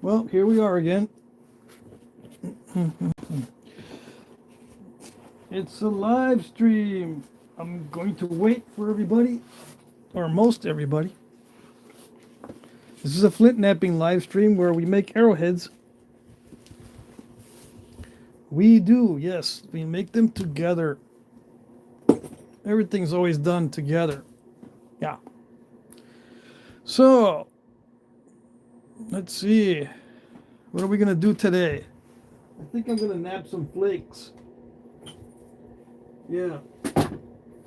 Well, here we are again. It's a live stream. I'm going to wait for everybody, or most everybody. This is a Flintnapping live stream where we make arrowheads. We do, yes. We make them together. Everything's always done together. Yeah. So, let's see. What are we going to do today? I think I'm going to nap some flakes. Yeah.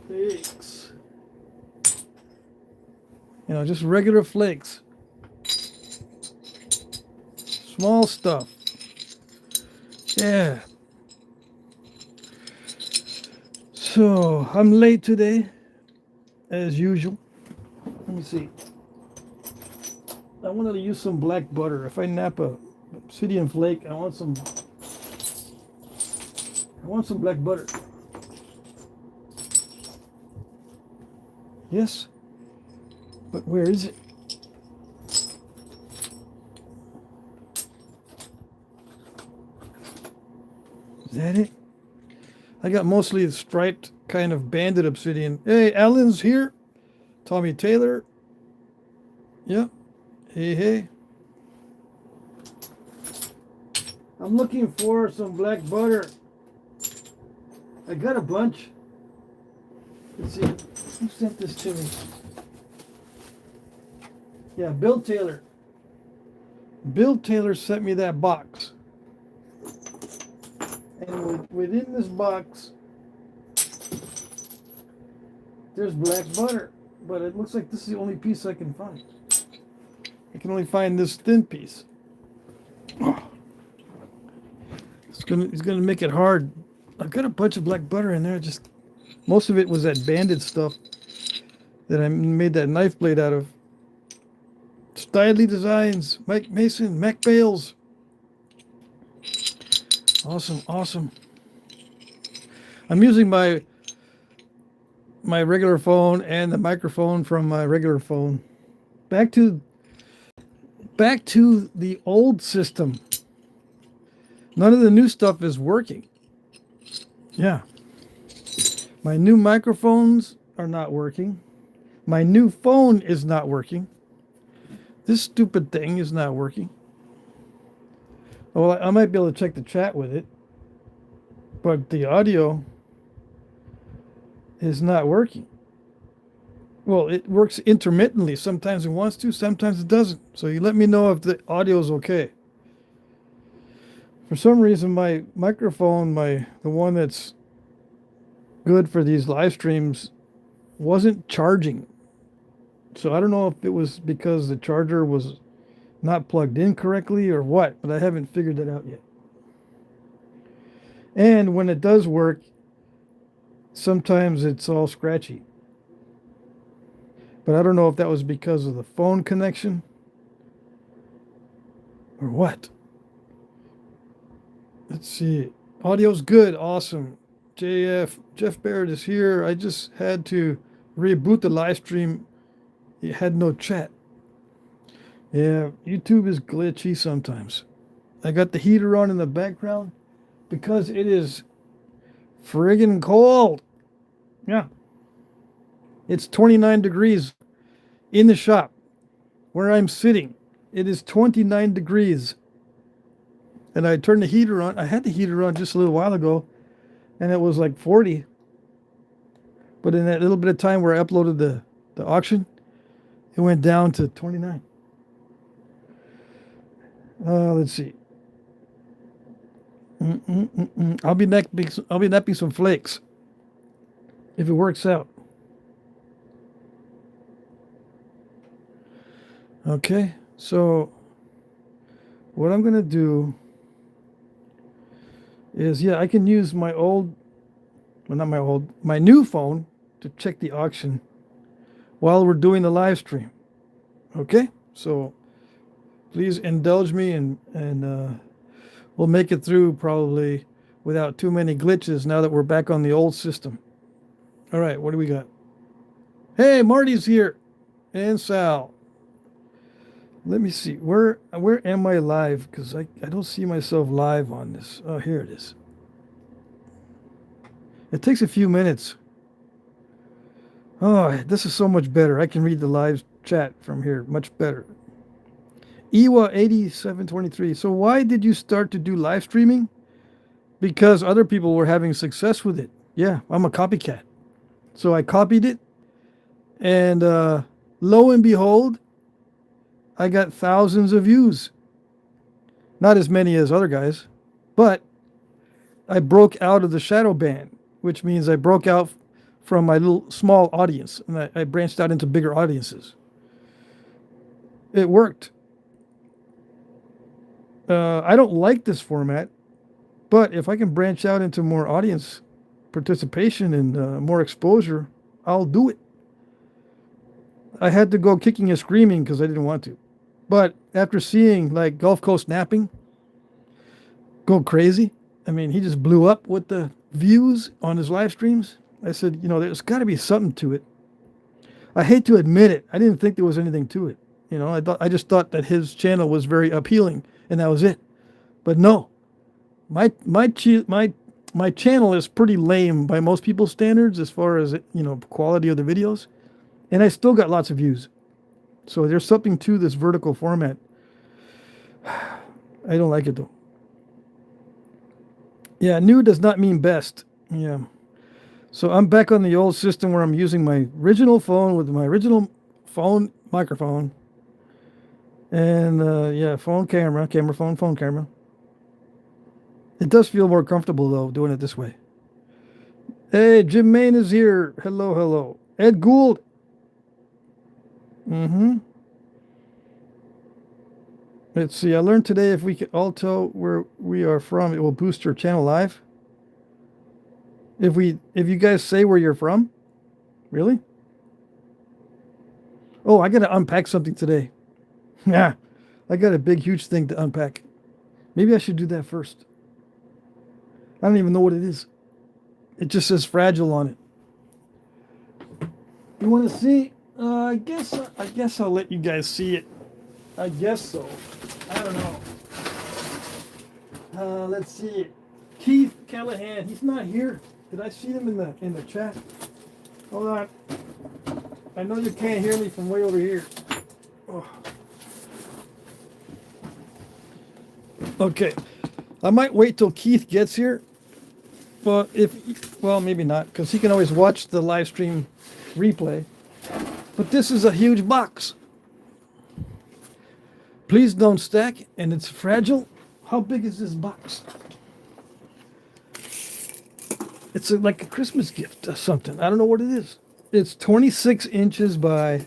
Flakes. You know, just regular flakes. Small stuff. Yeah. So, I'm late today, as usual. Let me see. I wanted to use some black butter. If I nap a obsidian flake, I want some black butter. Yes. But where is it? Is that it? I got mostly the striped kind of banded obsidian. Hey, Alan's here. Tommy Taylor. Yep. Hey. I'm looking for some black butter. I got a bunch. Let's see. Who sent this to me? Yeah, Bill Taylor. Bill Taylor sent me that box. And within this box, there's black butter. But it looks like this is the only piece I can find. I can only find this thin piece. Oh. It's gonna make it hard. I've got a bunch of black butter in there. Just most of it was that banded stuff that I made that knife blade out of. Stylely Designs, Mike Mason, Mac Bales. Awesome. I'm using my regular phone and the microphone from my regular phone. Back to the old system. None of the new stuff is working. Yeah. My new microphones are not working. My new phone is not working. This stupid thing is not working. Well, I might be able to check the chat with it, but the audio is not working. Well, it works intermittently. Sometimes it wants to, sometimes it doesn't. So you let me know if the audio is okay. For some reason, my microphone, the one that's good for these live streams, wasn't charging. So I don't know if it was because the charger was not plugged in correctly or what, but I haven't figured that out yet. And when it does work, sometimes it's all scratchy. But I don't know if that was because of the phone connection or what. Let's see. Audio's good. Awesome. Jeff Barrett is here. I just had to reboot the live stream. It had no chat. Yeah, YouTube is glitchy sometimes. I got the heater on in the background because it is friggin' cold. Yeah. It's 29 degrees in the shop where I'm sitting. It is 29 degrees. And I turned the heater on. I had the heater on just a little while ago, and it was like 40. But in that little bit of time where I uploaded the auction, it went down to 29. Let's see. I'll be napping some flakes if it works out. Okay, so what I'm gonna do is, yeah, I can use my new phone to check the auction while we're doing the live stream. Okay, so please indulge me and we'll make it through probably without too many glitches now that we're back on the old system. All right, what do we got? Hey, Marty's here, and Sal. Let me see. Where am I live? Because I don't see myself live on this. Oh, here it is. It takes a few minutes. Oh, this is so much better. I can read the live chat from here much better. Ewa8723. So why did you start to do live streaming? Because other people were having success with it. Yeah, I'm a copycat. So I copied it. And lo and behold, I got thousands of views. Not as many as other guys, but I broke out of the shadow ban, which means I broke out from my little small audience and I branched out into bigger audiences. It worked. I don't like this format, but if I can branch out into more audience participation and more exposure, I'll do it. I had to go kicking and screaming because I didn't want to. But after seeing like Gulf Coast Knapping go crazy, I mean, he just blew up with the views on his live streams. I said, you know, there's got to be something to it. I hate to admit it. I didn't think there was anything to it. You know, I just thought that his channel was very appealing and that was it. But no, my channel is pretty lame by most people's standards as far as, you know, quality of the videos. And I still got lots of views. So there's something to this vertical format. I don't like it though. Yeah, new does not mean best. Yeah. So I'm back on the old system where I'm using my original phone with my original phone microphone. And yeah, phone camera, phone camera. It does feel more comfortable though doing it this way. Hey, Jim Main is here. Hello, hello. Ed Gould. Let's see. I learned today if we can all tell where we are from, it will boost your channel live. If you guys say where you're from, really? Oh, I gotta unpack something today. Yeah, I got a big, huge thing to unpack. Maybe I should do that first. I don't even know what it is. It just says fragile on it. You want to see? I guess I'll let you guys see it. I guess so. I don't know. Let's see. Keith Callahan. He's not here. Did I see him in the chat? Hold on. I know you can't hear me from way over here. Oh. Okay. I might wait till Keith gets here. Well, maybe not, because he can always watch the live stream replay. But this is a huge box. Please don't stack, and it's fragile. How big is this box? It's like a Christmas gift or something. I don't know what it is. It's 26 inches by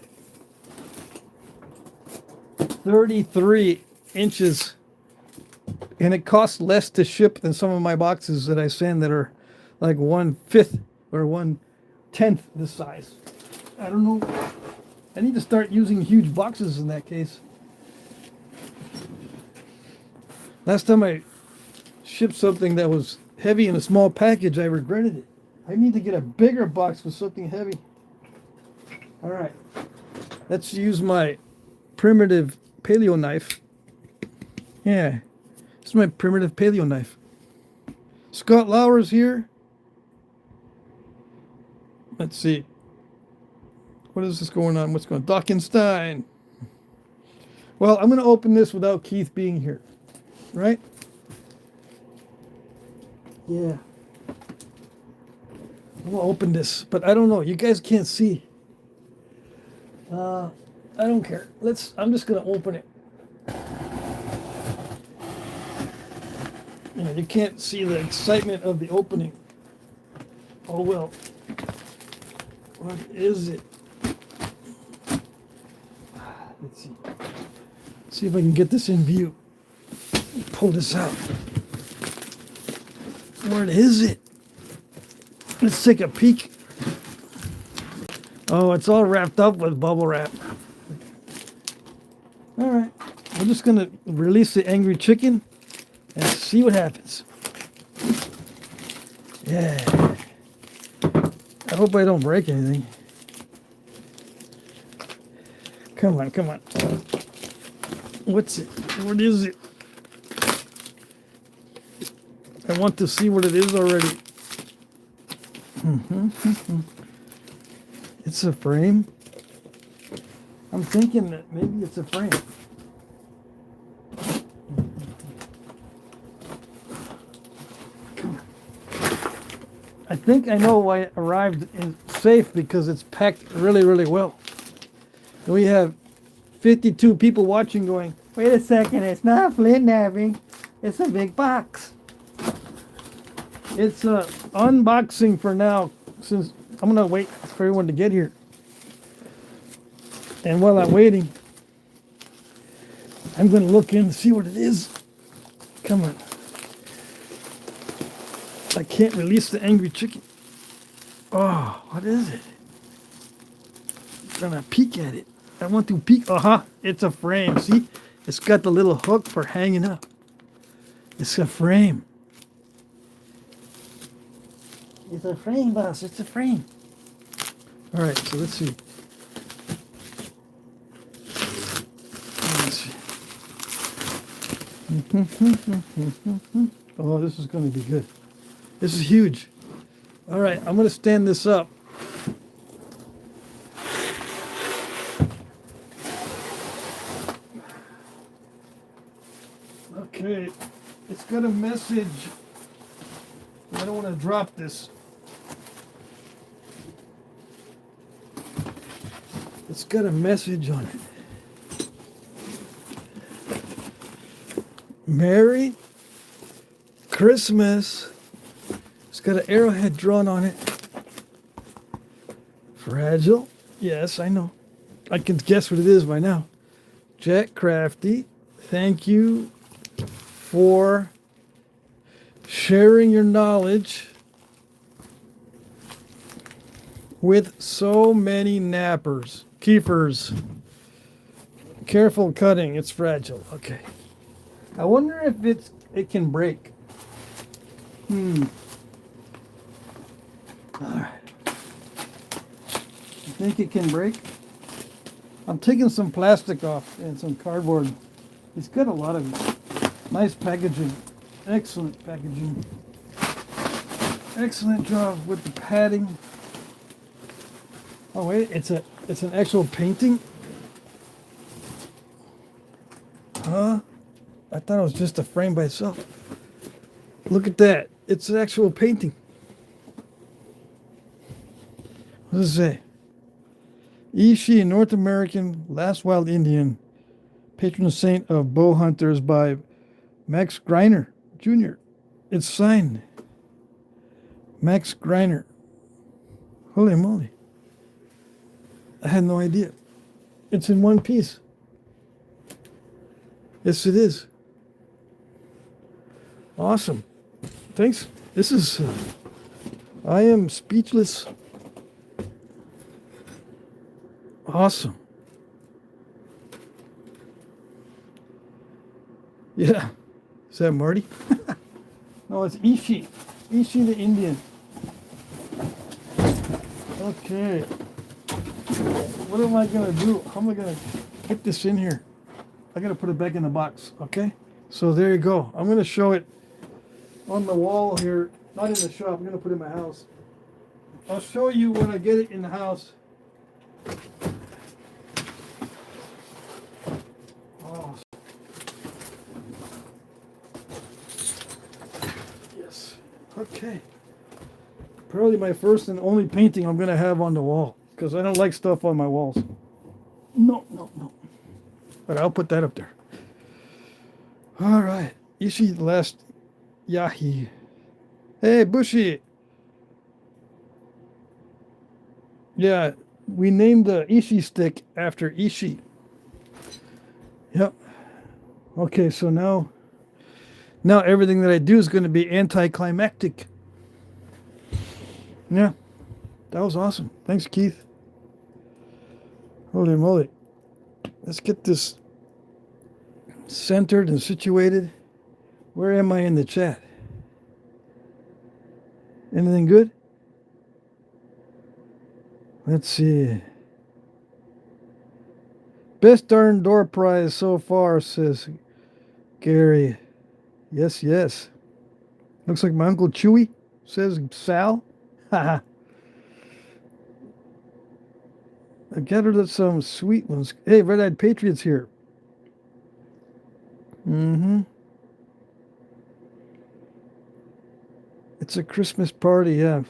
33 inches. And it costs less to ship than some of my boxes that I send that are like 1/5 or 1/10 this size. I don't know. I need to start using huge boxes in that case. Last time I shipped something that was heavy in a small package, I regretted it. I need to get a bigger box with something heavy. All right. Let's use my primitive paleo knife. Yeah. This is my primitive paleo knife. Scott Lauer's here. Let's see. What is this going on? What's going on? Dockenstein. Well, I'm going to open this without Keith being here. Right? Yeah. I'm going to open this, but I don't know. You guys can't see. I don't care. I'm just going to open it. You know, you can't see the excitement of the opening. Oh well. What is it? Let's see. See if I can get this in view. Pull this out. What is it? Let's take a peek. Oh, it's all wrapped up with bubble wrap. All right. I'm just going to release the angry chicken and see what happens. Yeah. I hope I don't break anything. Come on, come on. What's it? What is it? I want to see what it is already. It's a frame. I'm thinking that maybe it's a frame. I think I know why it arrived in safe, because it's packed really, really well. And we have 52 people watching going, wait a second, it's not Flintnapping, it's a big box. It's unboxing for now, since I'm gonna wait for everyone to get here. And while I'm waiting, I'm gonna look in and see what it is. Come on. I can't release the angry chicken. Oh, what is it? I'm gonna peek at it. I want to peek. It's a frame. See? It's got the little hook for hanging up. It's a frame. It's a frame, boss. It's a frame. All right, so let's see. Let's see. Oh, this is going to be good. This is huge. All right, I'm going to stand this up. Okay, it's got a message. I don't want to drop this. It's got a message on it. Merry Christmas. It's got an arrowhead drawn on it. Fragile. Yes, I know. I can guess what it is by now. Jack Crafty, thank you for sharing your knowledge with so many nappers. Keepers. Careful cutting, it's fragile. Okay. I wonder if it can break. Alright. You think it can break? I'm taking some plastic off and some cardboard. It's got a lot of nice packaging. Excellent packaging. Excellent job with the padding. Oh wait, it's an actual painting? Huh? I thought it was just a frame by itself. Look at that. It's an actual painting. What does it say? Ishi, North American last wild Indian, patron saint of bow hunters by Max Greiner Jr. It's signed. Max Greiner. Holy moly. I had no idea. It's in one piece. Yes, it is. Awesome. Thanks. This is... I am speechless. Awesome. Yeah. Is that Marty? No, it's Ishi. Ishi the Indian. Okay. What am I going to do? How am I going to get this in here? I got to put it back in the box. Okay? So there you go. I'm going to show it on the wall here. Not in the shop. I'm going to put it in my house. I'll show you when I get it in the house. Oh. Yes. Okay. Probably my first and only painting I'm going to have on the wall, because I don't like stuff on my walls. No. But I'll put that up there. All right. Ishi the last Yahi. Hey, Bushy. Yeah, we named the Ishi stick after Ishi. Yep. Okay, so now everything that I do is going to be anticlimactic. Yeah, that was awesome. Thanks, Keith. Holy moly. Let's get this centered and situated. Where am I in the chat? Anything good? Let's see. Best darn door prize so far, says Gary. Yes, yes. Looks like my Uncle Chewy, says Sal. Haha. I gathered some sweet ones. Hey, Red Eyed Patriot's here. Mm-hmm. It's a Christmas party, yeah.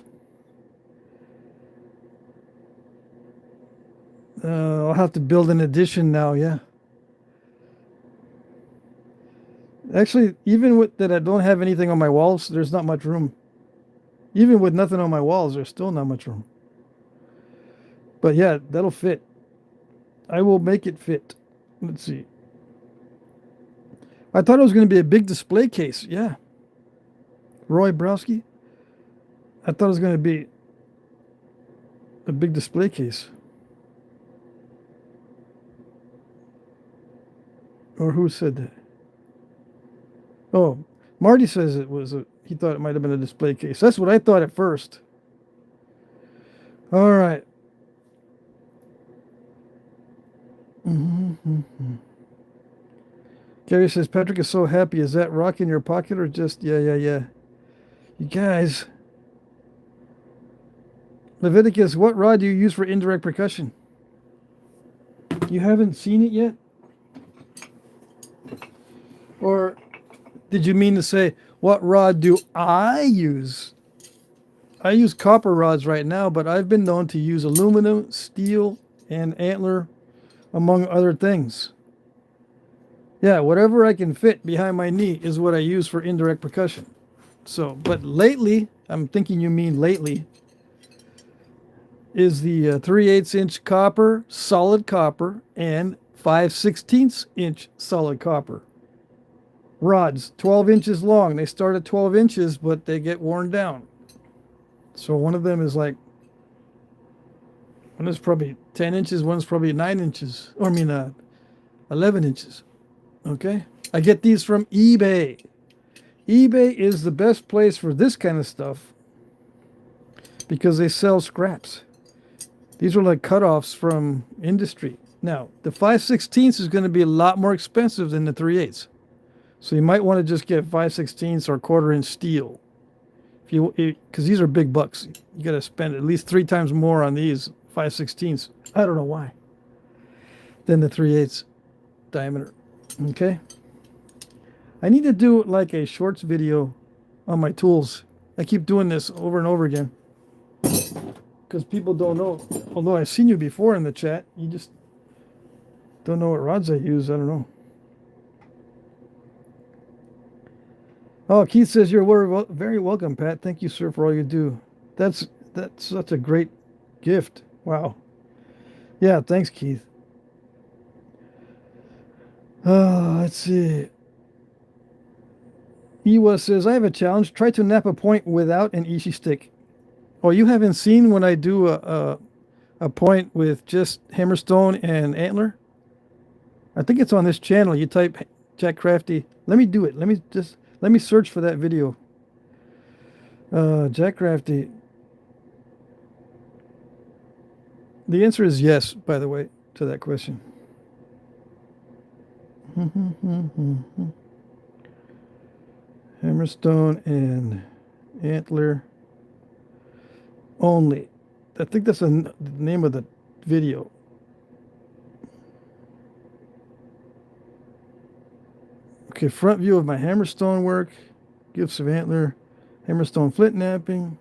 I'll have to build an addition now, yeah. Actually, even with that I don't have anything on my walls, there's not much room. Even with nothing on my walls, there's still not much room. But yeah, that'll fit. I will make it fit. Let's see. I thought it was going to be a big display case. Yeah. Roy Browski. I thought it was going to be a big display case. Or who said that? Oh, Marty says it was he thought it might have been a display case. That's what I thought at first. All right. Gary says, Patrick is so happy. Is that rock in your pocket or just, yeah. You guys. Leviticus, what rod do you use for indirect percussion? You haven't seen it yet? Or did you mean to say, what rod do I use? I use copper rods right now, but I've been known to use aluminum, steel, and antler, among other things. Yeah, whatever I can fit behind my knee is what I use for indirect percussion. So, but lately, I'm thinking you mean lately, is the 3/8 inch copper, solid copper, and 5/16 inch solid copper rods, 12 inches long. They start at 12 inches, but they get worn down. So one of them is like, one is probably 10 inches, one's probably 9 inches, or 11 inches. Okay. I get these from eBay. eBay is the best place for this kind of stuff because they sell scraps. These are like cutoffs from industry. Now, the 5/16 is going to be a lot more expensive than the 3/8. So you might want to just get 5/16 or 1/4 inch steel. Because these are big bucks. You got to spend at least 3 times more on these 5/16. I don't know why. Than the 3/8 diameter. Okay. I need to do like a shorts video on my tools. I keep doing this over and over again. Because people don't know. Although I've seen you before in the chat. You just don't know what rods I use. I don't know. Oh, Keith says you're very welcome, Pat. Thank you, sir, for all you do. That's such a great gift. Wow. Yeah, thanks, Keith. Let's see. Iwa says, I have a challenge. Try to nap a point without an Ishi stick. Oh, you haven't seen when I do a point with just hammerstone and antler? I think it's on this channel. You type Jack Crafty. Let me do it. Let me search for that video. Jack Crafty. The answer is yes, by the way, to that question. Hammerstone and antler only. I think that's the name of the video. Okay, front view of my hammerstone work. Gifts of antler. Hammerstone Flintnapping.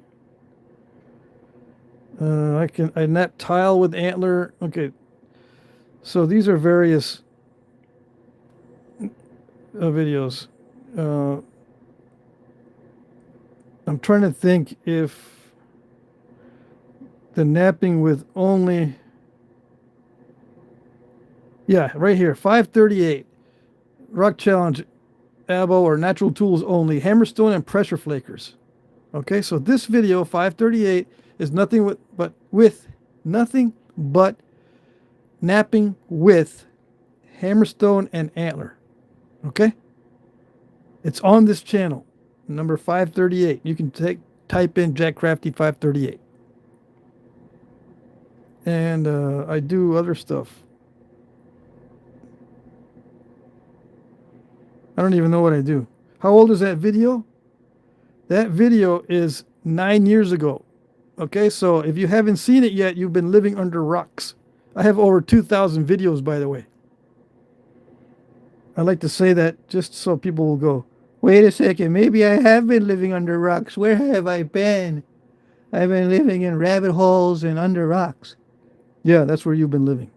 I nap tile with antler. Okay, so these are various videos. I'm trying to think if the napping with only, yeah, right here, 538 rock challenge, abo or natural tools only, hammerstone and pressure flakers. Okay, so this video 538 is nothing but napping with hammerstone and antler. Okay, it's on this channel, number 538. You can type in Jack Crafty 538, and I do other stuff. I don't even know what I do. How old is that video? That video is 9 years ago. Okay, so if you haven't seen it yet, you've been living under rocks. I have over 2,000 videos, by the way. I like to say that just so people will go, wait a second, maybe I have been living under rocks. Where have I been? I've been living in rabbit holes and under rocks. Yeah, that's where you've been living.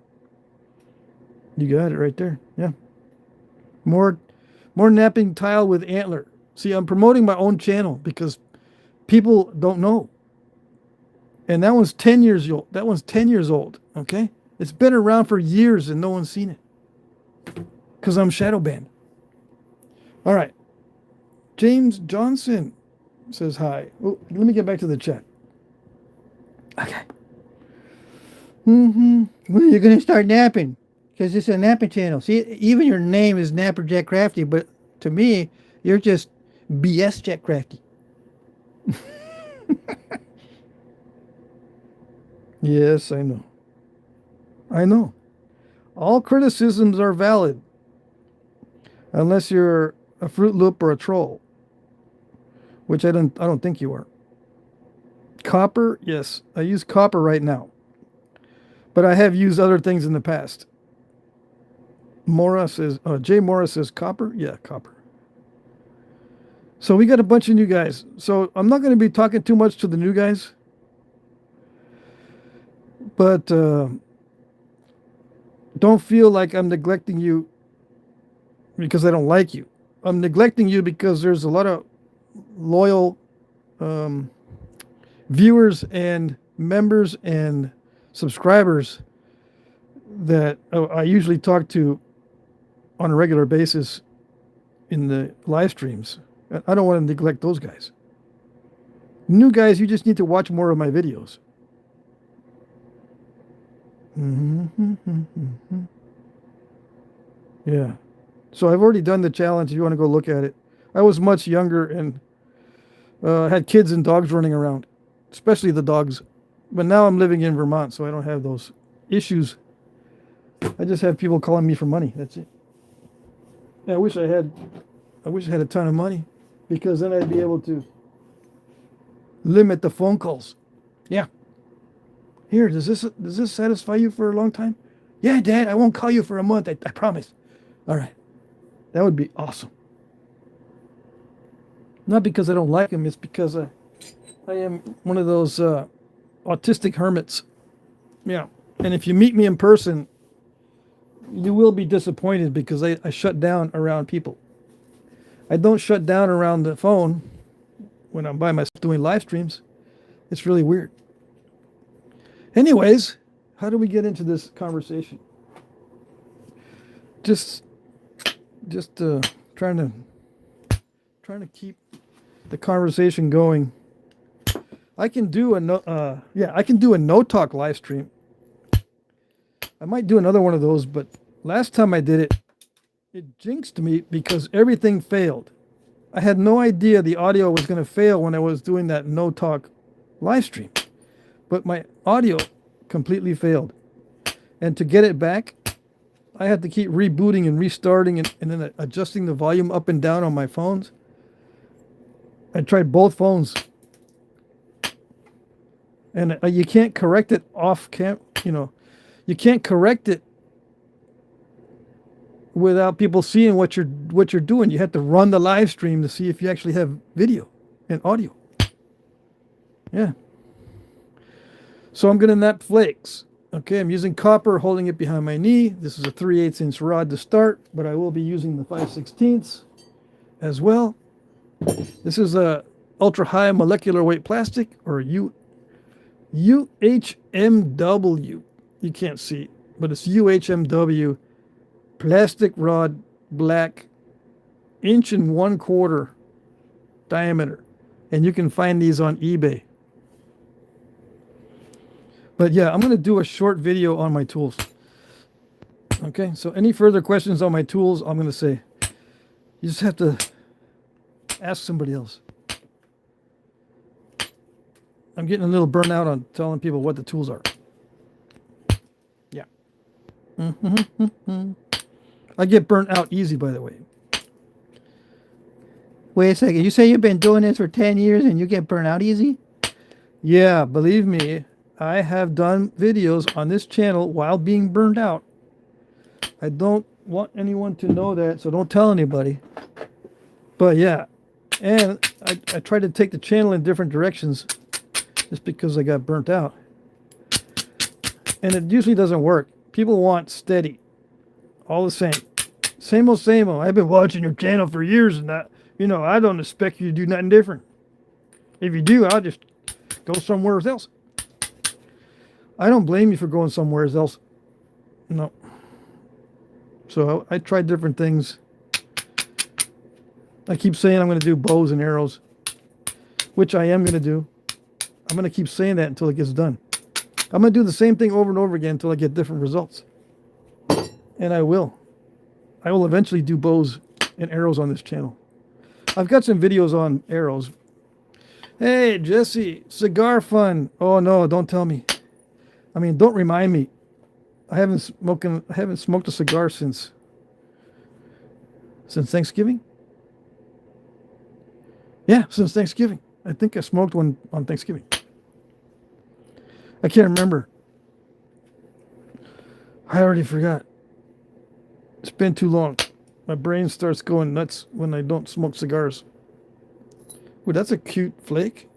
You got it right there. Yeah. More napping tile with antler. See, I'm promoting my own channel because people don't know. And that one's 10 years old. That one's 10 years old. Okay? It's been around for years and no one's seen it. Because I'm shadow banned. All right. James Johnson says hi. Oh, let me get back to the chat. Okay. When are you going to start napping? Because it's a napping channel. See, even your name is Napper Jack Crafty, but to me, you're just BS Jack Crafty. Yes, I know. I know. All criticisms are valid. Unless you're a Fruit Loop or a troll. Which I don't think you are. Copper, yes. I use copper right now. But I have used other things in the past. Mora says, Jay Mora says copper? Yeah, copper. So we got a bunch of new guys. So I'm not going to be talking too much to the new guys. But don't feel like I'm neglecting you because I don't like you. I'm neglecting you because there's a lot of loyal viewers and members and subscribers that I usually talk to on a regular basis in the live streams. I don't want to neglect those guys. New guys, you just need to watch more of my videos. Yeah. So I've already done the challenge if you want to go look at it. I was much younger and had kids and dogs running around, especially the dogs. But now I'm living in Vermont, so I don't have those issues. I just have people calling me for money. That's it. Yeah, I wish I had a ton of money because then I'd be able to limit the phone calls. Yeah. Here, does this satisfy you for a long time? Yeah, Dad, I won't call you for a month. I promise. All right. That would be awesome. Not because I don't like him. It's because I am one of those autistic hermits. Yeah. And if you meet me in person, you will be disappointed because I shut down around people. I don't shut down around the phone when I'm by myself doing live streams. It's really weird. Anyways, how do we get into this conversation? Just trying to keep the conversation going. I can do a no talk live stream. I might do another one of those, but last time I did it, it jinxed me because everything failed. I had no idea the audio was going to fail when I was doing that no talk live stream. But my audio completely failed. And to get it back, I had to keep rebooting and restarting and then adjusting the volume up and down on my phones. I tried both phones. And you can't correct it off cam, you can't correct it without people seeing what you're doing. You have to run the live stream to see if you actually have video and audio. Yeah. So I'm going to nap flakes. Okay, I'm using copper, holding it behind my knee. This is a 3/8" rod to start, but I will be using the 5/16 as well. This is a ultra high molecular weight plastic, or UHMW. You can't see, but it's UHMW plastic rod, black, 1 1/4" diameter, and you can find these on eBay. But yeah, I'm going to do a short video on my tools. Okay, so any further questions on my tools, I'm going to say, you just have to ask somebody else. I'm getting a little burnt out on telling people what the tools are. Yeah. I get burnt out easy, by the way. Wait a second. You say you've been doing this for 10 years and you get burnt out easy? Yeah, believe me, I have done videos on this channel while being burned out. I don't want anyone to know that, so don't tell anybody. But yeah, and I tried to take the channel in different directions just because I got burnt out. And it usually doesn't work. People want steady, all the same. Same old, same old. I've been watching your channel for years and that, I don't expect you to do nothing different. If you do, I'll just go somewhere else. I don't blame you for going somewhere else. No. So I tried different things. I keep saying I'm going to do bows and arrows, which I am going to do. I'm going to keep saying that until it gets done. I'm going to do the same thing over and over again until I get different results. And I will. I will eventually do bows and arrows on this channel. I've got some videos on arrows. Hey, Jesse, cigar fun. Oh, no, don't tell me. I mean, don't remind me. I haven't smoked a cigar since Thanksgiving. Yeah, since Thanksgiving. I think I smoked one on Thanksgiving. I can't remember. I already forgot. It's been too long. My brain starts going nuts when I don't smoke cigars. Ooh, that's a cute flake.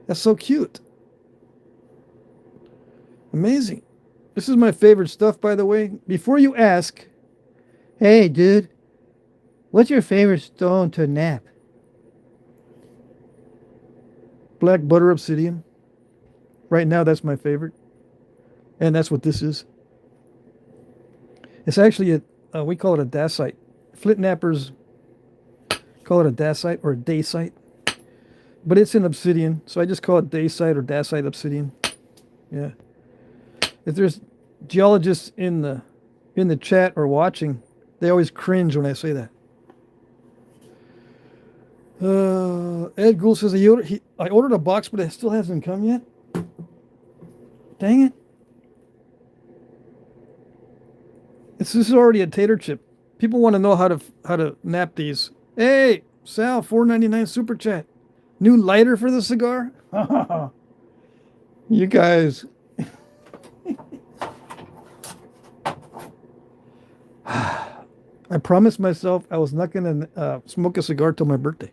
That's so cute. Amazing. This is my favorite stuff, by the way. Before you ask, Hey, dude. What's your favorite stone to nap? black butter obsidian. Right now, that's my favorite. And that's what this is. It's actually we call it a dacite. Flint nappers call it a dacite or a dacite. But it's an obsidian, so I just call it dacite or dacite obsidian. Yeah. If there's geologists in the chat or watching, they always cringe when I say that. Ed Gould says I ordered a box, but it still hasn't come yet. Dang it! This is already a tater chip. People want to know how to nap these. Hey, Sal, $4.99 super chat. New lighter for the cigar? You guys. I promised myself I was not going to smoke a cigar till my birthday.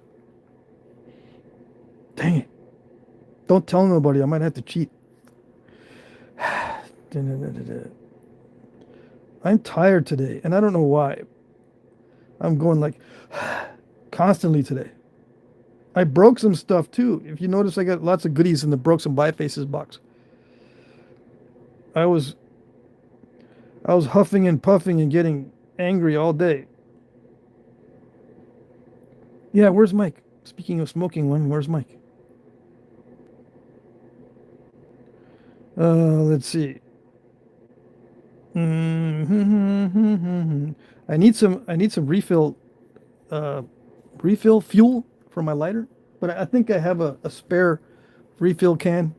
Dang it. Don't tell nobody. I might have to cheat. I'm tired today, and I don't know why. I'm going like constantly today. I broke some stuff too. If you notice, I got lots of goodies in the broke some bifaces box. I was huffing and puffing and getting angry all day. Yeah, where's Mike? Speaking of smoking one, where's Mike? Let's see. I need some refill fuel for my lighter, but I think I have a spare refill can.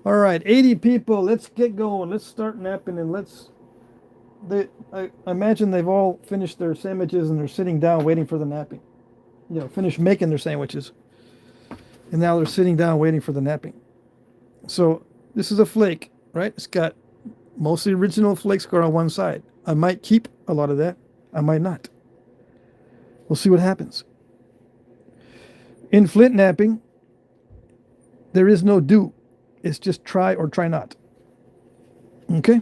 All right, 80 people. Let's get going. Let's start napping, and I imagine they've all finished their sandwiches and they're sitting down waiting for the napping. Finished making their sandwiches, and now they're sitting down waiting for the napping. So this is a flake, right? It's got mostly original flake scar on one side. I might keep a lot of that. I might not. We'll see what happens. In flint napping, there is no do. It's just try or try not. Okay?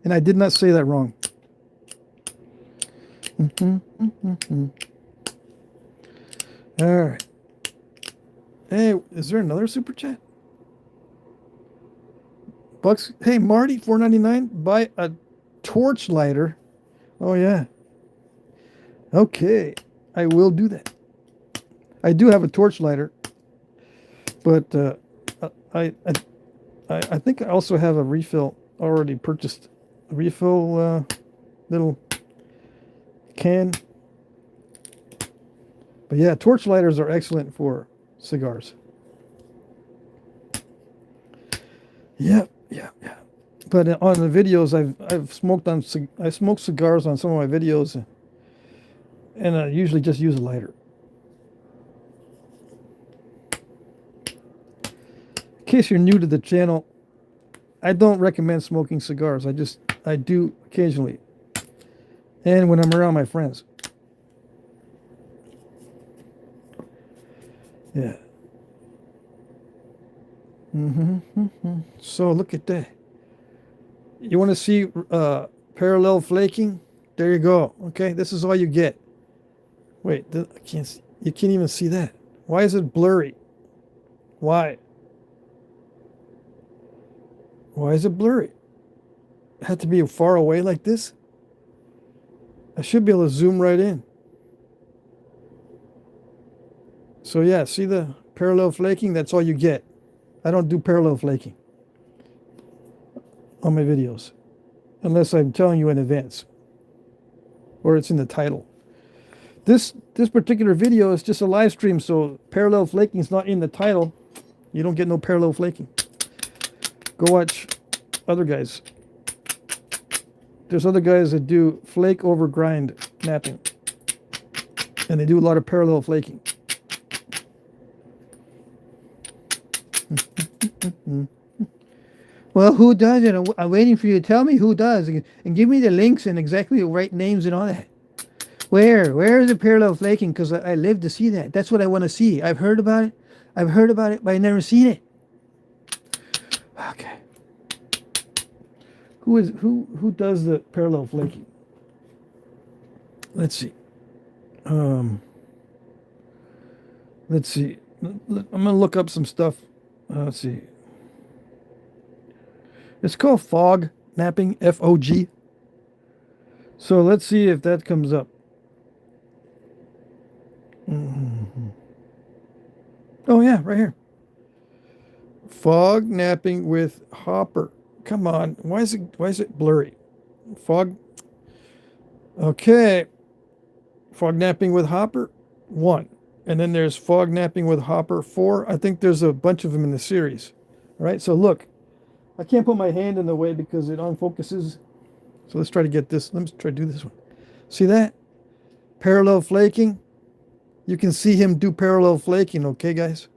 And I did not say that wrong. All right. Hey, is there another super chat? Bucks. Hey, Marty, $4.99. Buy a torch lighter. Oh yeah. Okay, I will do that. I do have a torch lighter, but I think I also have a refill already purchased. A refill little can. But yeah, torch lighters are excellent for cigars. Yeah. But on the videos, I smoked cigars on some of my videos, And I usually just use a lighter. In case you're new to the channel, I don't recommend smoking cigars. I do occasionally. And when I'm around my friends. Yeah. So look at that. You want to see parallel flaking? There you go. Okay, this is all you get. Wait, I can't see. You can't even see that. Why is it blurry? Why? Why is it blurry? It had to be far away like this? I should be able to zoom right in. So yeah, see the parallel flaking? That's all you get. I don't do parallel flaking on my videos. Unless I'm telling you in advance. Or it's in the title. This particular video is just a live stream, so parallel flaking is not in the title. You don't get no parallel flaking. Go watch other guys. There's other guys that do flake over grind knapping. And they do a lot of parallel flaking. Well, who does it? I'm waiting for you to tell me who does. And give me the links and exactly the right names and all that. Where is the parallel flaking? Because I live to see that. That's what I want to see. I've heard about it. But I've never seen it. Okay. Who does the parallel flaking? Let's see. Let's see. I'm gonna look up some stuff. Let's see. It's called fog knapping, FOG. So let's see if that comes up. Oh yeah, right here. Fog knapping with hopper. Come on, why is it blurry? Fog. Okay. Fog knapping with hopper 1, and then there's fog knapping with hopper 4. I think there's a bunch of them in the series. All right, so look, I can't put my hand in the way because it unfocuses. So let's try to get this. Let's try to do this one. See that? Parallel flaking. You can see him do parallel flaking, okay, guys?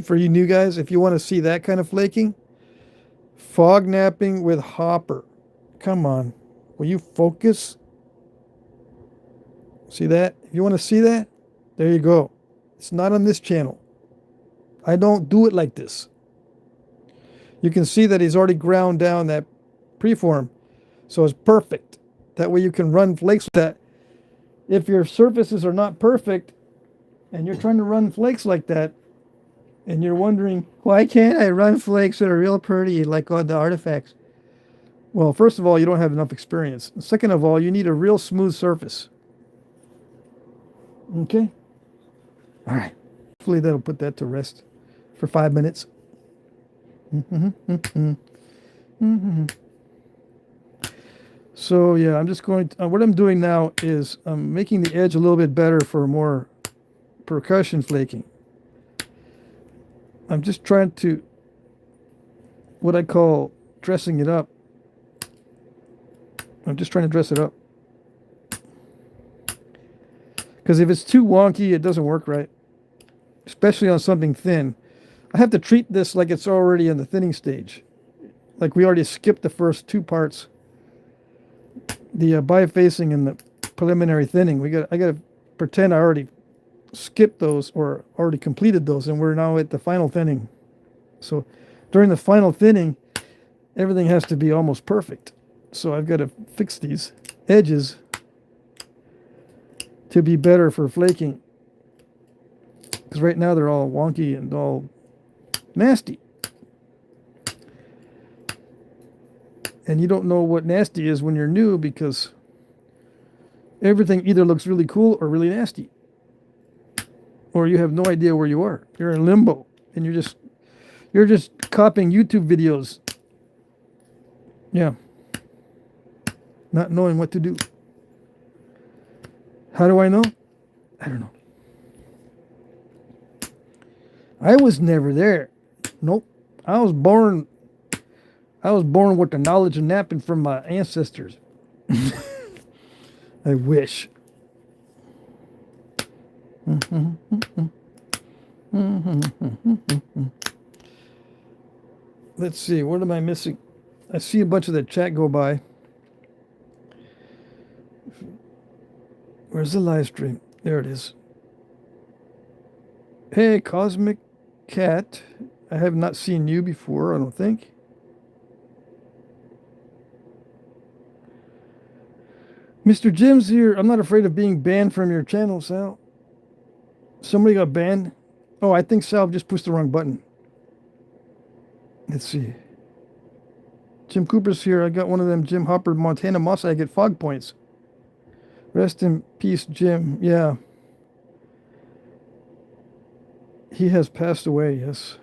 For you new guys, if you want to see that kind of flaking, fog knapping with hopper. Come on. Will you focus? See that? If you want to see that, there you go. It's not on this channel. I don't do it like this. You can see that he's already ground down that preform. So it's perfect. That way you can run flakes with that. If your surfaces are not perfect and you're trying to run flakes like that, and you're wondering, why can't I run flakes that are real pretty like on the artifacts? Well, first of all, you don't have enough experience. Second of all, you need a real smooth surface. Okay? All right. Hopefully that'll put that to rest for 5 minutes. So yeah, I'm just going to, what I'm doing now is I'm making the edge a little bit better for more percussion flaking. I'm just trying to, what I call dressing it up. I'm just trying to dress it up. Because if it's too wonky, it doesn't work right. Especially on something thin. I have to treat this like it's already in the thinning stage. Like we already skipped the first 2 parts. The bifacing and the preliminary thinning. I got to pretend I already skipped those or already completed those, and we're now at the final thinning. So during the final thinning, everything has to be almost perfect. So I've got to fix these edges to be better for flaking. Because right now they're all wonky and all nasty. And you don't know what nasty is when you're new because everything either looks really cool or really nasty. Or you have no idea where you are. You're in limbo and you're just copying YouTube videos. Yeah. Not knowing what to do. How do I know? I don't know. I was never there. Nope. I was born with the knowledge of napping from my ancestors. I wish. Let's see, what am I missing? I see a bunch of the chat go by. Where's the live stream? There it is. Hey, Cosmic Cat. I have not seen you before, I don't think. Mr. Jim's here. I'm not afraid of being banned from your channel, Sal. Somebody got banned. Oh, I think Sal just pushed the wrong button. Let's see. Jim Cooper's here. I got one of them Jim Hopper Montana Moss. I get fog points. Rest in peace, Jim. Yeah. He has passed away, yes.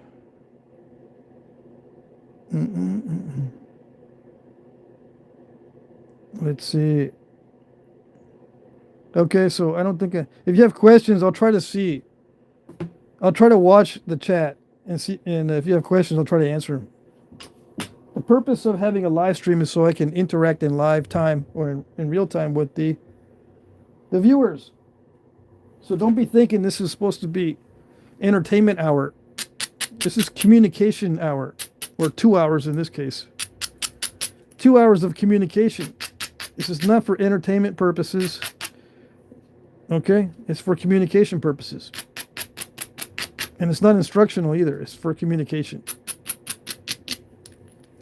Let's see. Okay, so I don't think if you have questions, I'll try to see. I'll try to watch the chat and see, and if you have questions, I'll try to answer them. The purpose of having a live stream is so I can interact in live time or in real time with the viewers. So don't be thinking this is supposed to be entertainment hour. This is communication hour, or 2 hours in this case. 2 hours of communication. This is not for entertainment purposes. Okay? It's for communication purposes. And it's not instructional either. It's for communication.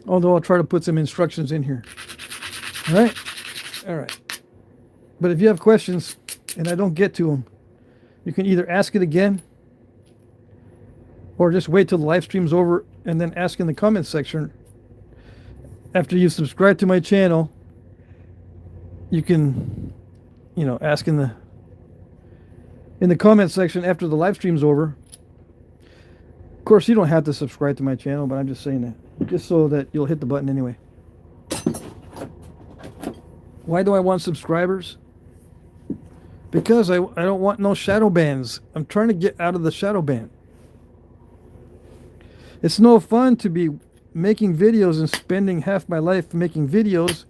Although I'll try to put some instructions in here. All right? All right. But if you have questions and I don't get to them, you can either ask it again or just wait till the live stream's over and then ask in the comments section. After you subscribe to my channel, you can, ask in the comment section after the live stream's over. Of course, you don't have to subscribe to my channel, but I'm just saying that, just so that you'll hit the button anyway. Why do I want subscribers? Because I don't want no shadow bans. I'm trying to get out of the shadow ban. It's no fun to be making videos and spending half my life making videos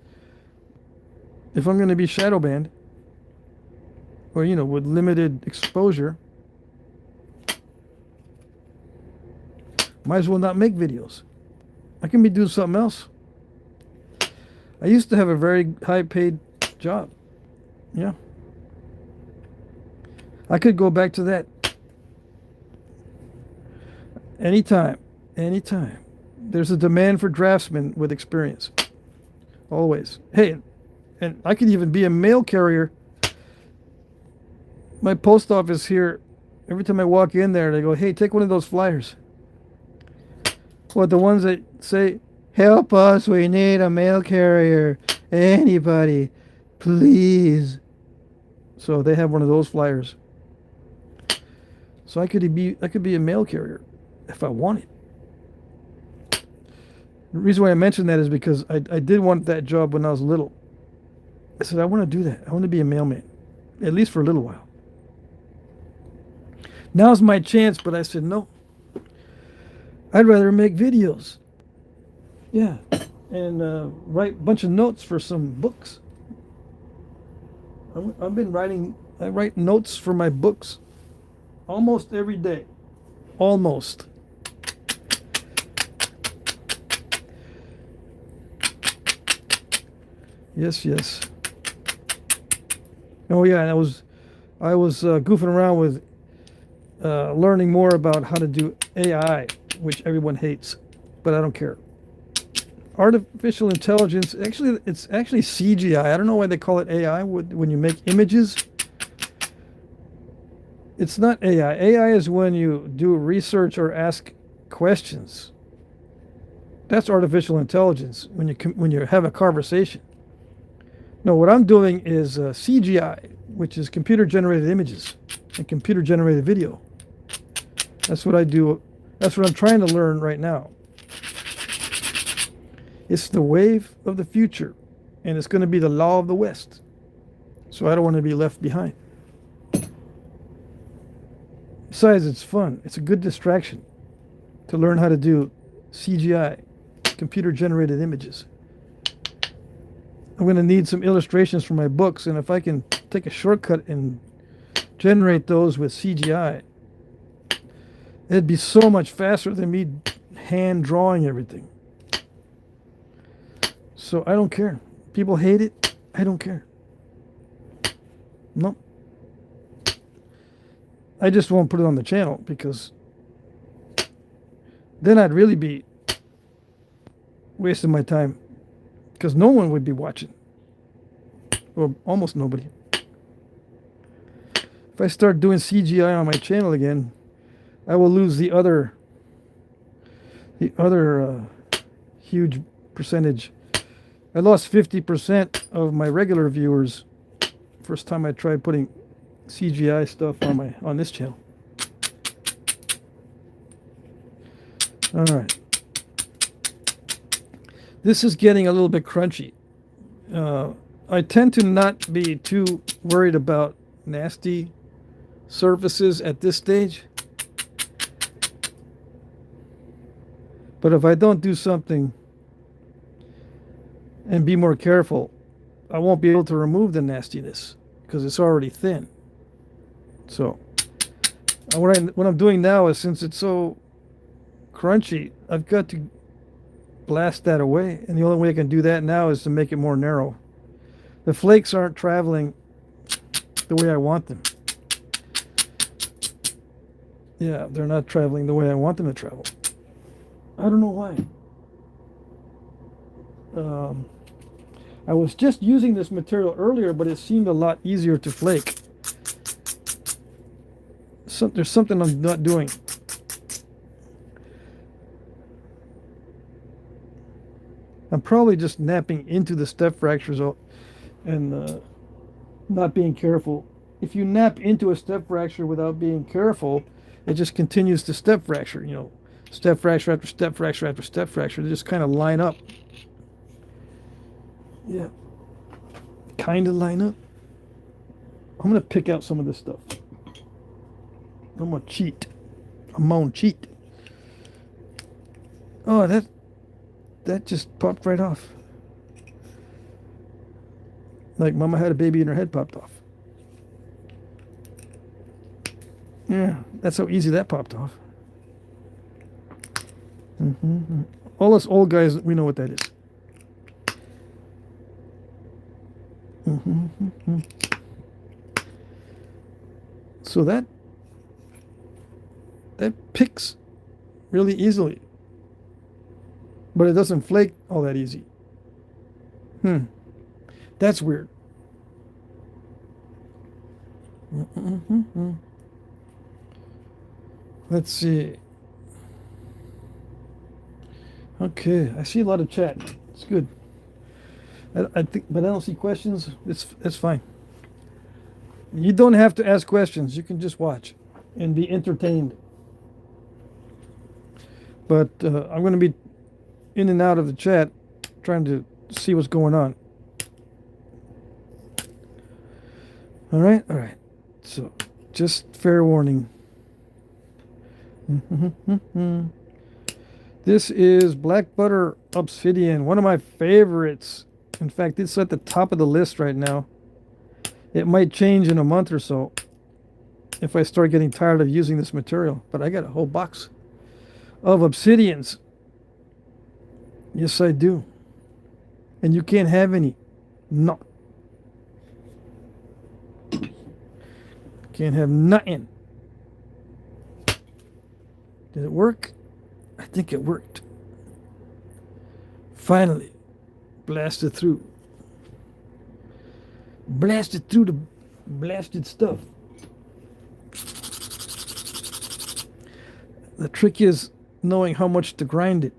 if I'm going to be shadow banned or, with limited exposure. Might as well not make videos. I can be doing something else. I used to have a very high paid job. Yeah. I could go back to that anytime. Anytime. There's a demand for draftsmen with experience. Always. Hey, and I could even be a mail carrier. My post office here, every time I walk in there, they go, hey, take one of those flyers. What, the ones that say, help us, we need a mail carrier. Anybody, please. So they have one of those flyers. So I could be a mail carrier if I wanted. The reason why I mentioned that is because I did want that job when I was little. I said, I want to do that. I want to be a mailman, at least for a little while. Now's my chance, but I said, no. I'd rather make videos. Yeah. And write a bunch of notes for some books. I write notes for my books almost every day. Almost. Yes, yes. Oh yeah, and I was goofing around with learning more about how to do AI, which everyone hates, but I don't care. Artificial intelligence, actually, it's actually CGI. I don't know why they call it AI when you make images. It's not AI. AI is when you do research or ask questions. That's artificial intelligence, when you have a conversation. No, what I'm doing is CGI, which is computer-generated images and computer-generated video. That's what I do. That's what I'm trying to learn right now. It's the wave of the future, and it's going to be the law of the West. So I don't want to be left behind. Besides, it's fun. It's a good distraction to learn how to do CGI, computer-generated images. I'm going to need some illustrations for my books, and if I can take a shortcut and generate those with CGI, it'd be so much faster than me hand drawing everything. So I don't care. People hate it. I don't care. Nope. I just won't put it on the channel because then I'd really be wasting my time because no one would be watching. Or almost nobody. If I start doing CGI on my channel again, I will lose the other huge percentage. I lost 50% of my regular viewers first time I tried putting CGI stuff on this channel. All right. This is getting a little bit crunchy. I tend to not be too worried about nasty surfaces at this stage. But if I don't do something and be more careful, I won't be able to remove the nastiness because it's already thin. So what I'm doing now is, since it's so crunchy, I've got to blast that away, and the only way I can do that now is to make it more narrow. The flakes aren't traveling the way I want them. Yeah, they're not traveling the way I want them to travel. I don't know why. I was just using this material earlier, but it seemed a lot easier to flake. There's something I'm not doing. I'm probably just napping into the step fractures and not being careful. If you nap into a step fracture without being careful, it just continues to step fracture. You know, step fracture after step fracture after step fracture. They just kind of line up. Yeah, kind of line up. I'm going to pick out some of this stuff. I'm going to cheat. I'm going to cheat. Oh, that just popped right off. Like Mama had a baby and her head popped off. Yeah, that's how easy that popped off. All us old guys, we know what that is. So that picks really easily, but it doesn't flake all that easy. That's weird. Let's see. Okay, I see a lot of chat. It's good. I think, but I don't see questions. It's fine. You don't have to ask questions. You can just watch and be entertained. But I'm going to be in and out of the chat trying to see what's going on. All right. So just fair warning. This is black butter obsidian, one of my favorites. In fact, it's at the top of the list right now. It might change in a month or so if I start getting tired of using this material. But I got a whole box of obsidians. Yes, I do. And you can't have any. No. Can't have nothing. Did it work? I think it worked. Finally. Blasted through. Blasted through the blasted stuff. The trick is knowing how much to grind it.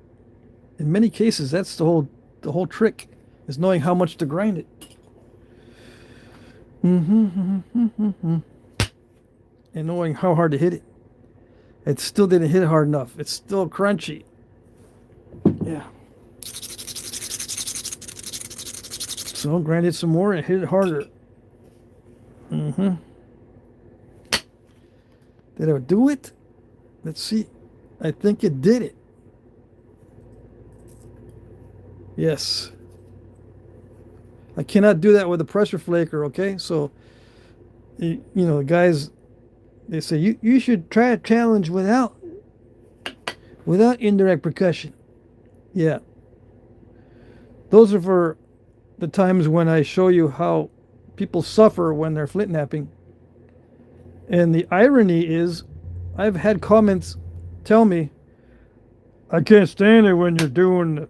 In many cases, that's the whole trick, is knowing how much to grind it. And knowing how hard to hit it. It still didn't hit hard enough. It's still crunchy. Yeah. So grind it some more and hit it harder. Did I do it? Let's see. I think it did it. Yes. I cannot do that with a pressure flaker, okay? So You know, the guys, they say you should try a challenge without indirect percussion. Yeah, those are for the times when I show you how people suffer when they're flint napping. And the irony is, I've had comments tell me, I can't stand it when you're doing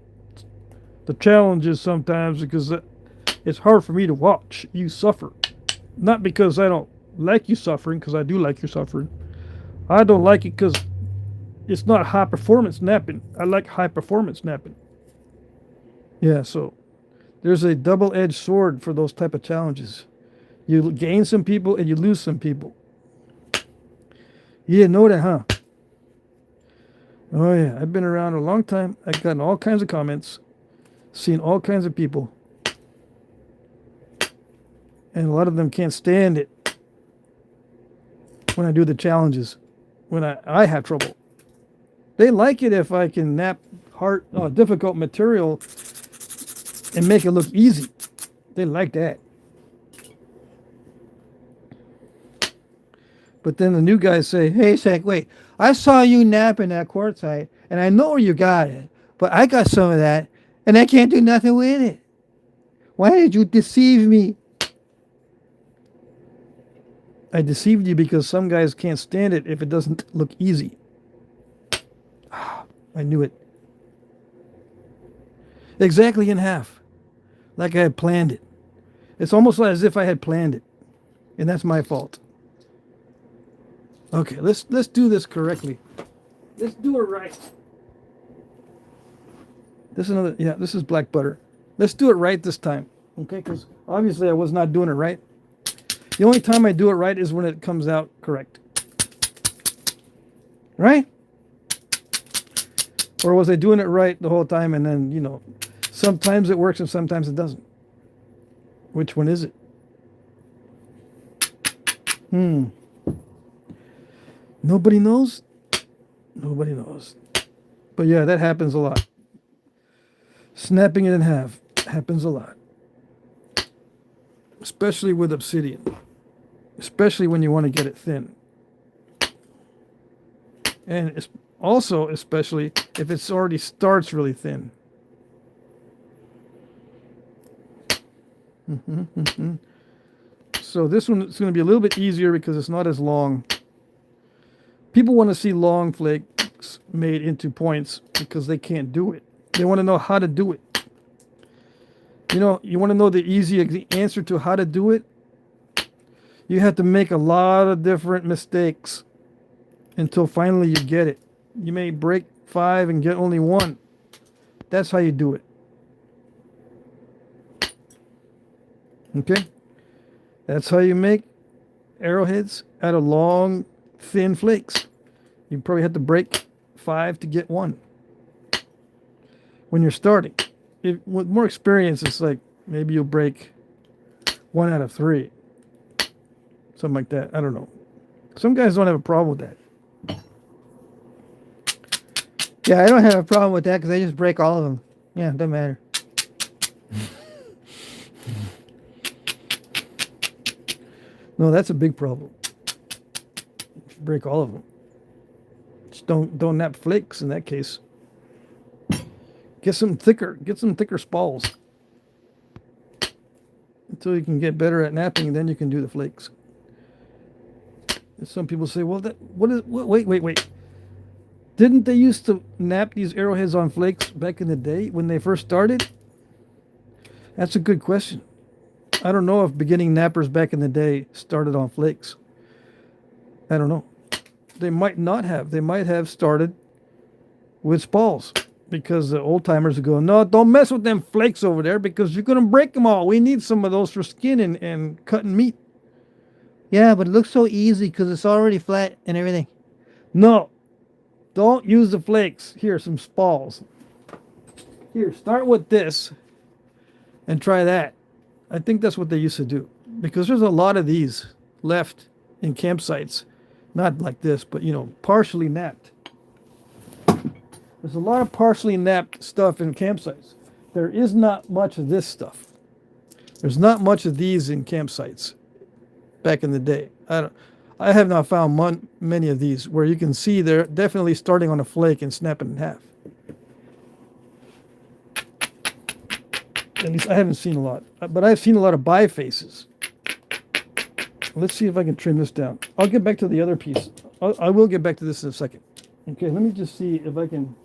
the challenges sometimes because it's hard for me to watch you suffer. Not because I don't like you suffering, because I do like you suffering. I don't like it because it's not high performance napping. I like high performance napping. Yeah, so there's a double-edged sword for those type of challenges. You gain some people and you lose some people. You didn't know that, huh? Oh yeah, I've been around a long time. I've gotten all kinds of comments, seen all kinds of people, and a lot of them can't stand it when I do the challenges, when I have trouble. They like it if I can nap hard, difficult material and make it look easy. They like that. But then the new guys say, hey, Zach, wait, I saw you napping that quartzite, and I know you got it, but I got some of that, and I can't do nothing with it. Why did you deceive me? I deceived you because some guys can't stand it if it doesn't look easy. I knew it. Exactly in half. Like I had planned it. It's almost as if I had planned it. And that's my fault. Okay, let's do this correctly. Let's do it right. This is black butter. Let's do it right this time. Okay, because obviously I was not doing it right. The only time I do it right is when it comes out correct. Right? Or was I doing it right the whole time and then, you know, sometimes it works and sometimes it doesn't? Which one is it? Nobody knows? Nobody knows. But yeah, that happens a lot. Snapping it in half happens a lot. Especially with obsidian. Especially when you want to get it thin. And it's also, especially if it already starts really thin. So this one is going to be a little bit easier because it's not as long. People want to see long flakes made into points because they can't do it. They want to know how to do it. You know, you want to know the answer to how to do it? You have to make a lot of different mistakes until finally you get it. You may break 5 and get only 1. That's how you do it. Okay? That's how you make arrowheads out of long, thin flakes. You probably have to break 5 to get 1. When you're starting. With more experience, it's like maybe you'll break 1 out of 3. Something like that. I don't know. Some guys don't have a problem with that. Yeah, I don't have a problem with that because I just break all of them. Yeah, it doesn't matter. No, that's a big problem. Break all of them. Just don't nap flakes in that case. Get some thicker spalls until you can get better at napping. Then you can do the flakes. And some people say, "Well, wait. Didn't they used to nap these arrowheads on flakes back in the day when they first started?" That's a good question. I don't know if beginning nappers back in the day started on flakes. I don't know. They might not have. They might have started with spalls because the old timers would go, no, don't mess with them flakes over there because you're going to break them all. We need some of those for skin and cutting meat. Yeah, but it looks so easy because it's already flat and everything. No, don't use the flakes. Here, some spalls. Here, start with this and try that. I think that's what they used to do because there's a lot of these left in campsites. Not like this, but, you know, partially napped. There's a lot of partially napped stuff in campsites. There is not much of this stuff. There's not much of these in campsites. back in the day. I have not found many of these where you can see they're definitely starting on a flake and snapping in half. At least I haven't seen a lot, but I've seen a lot of bifaces. Let's see if I can trim this down. I'll get back to the other piece. I will get back to this in a second. Okay, let me just see if I can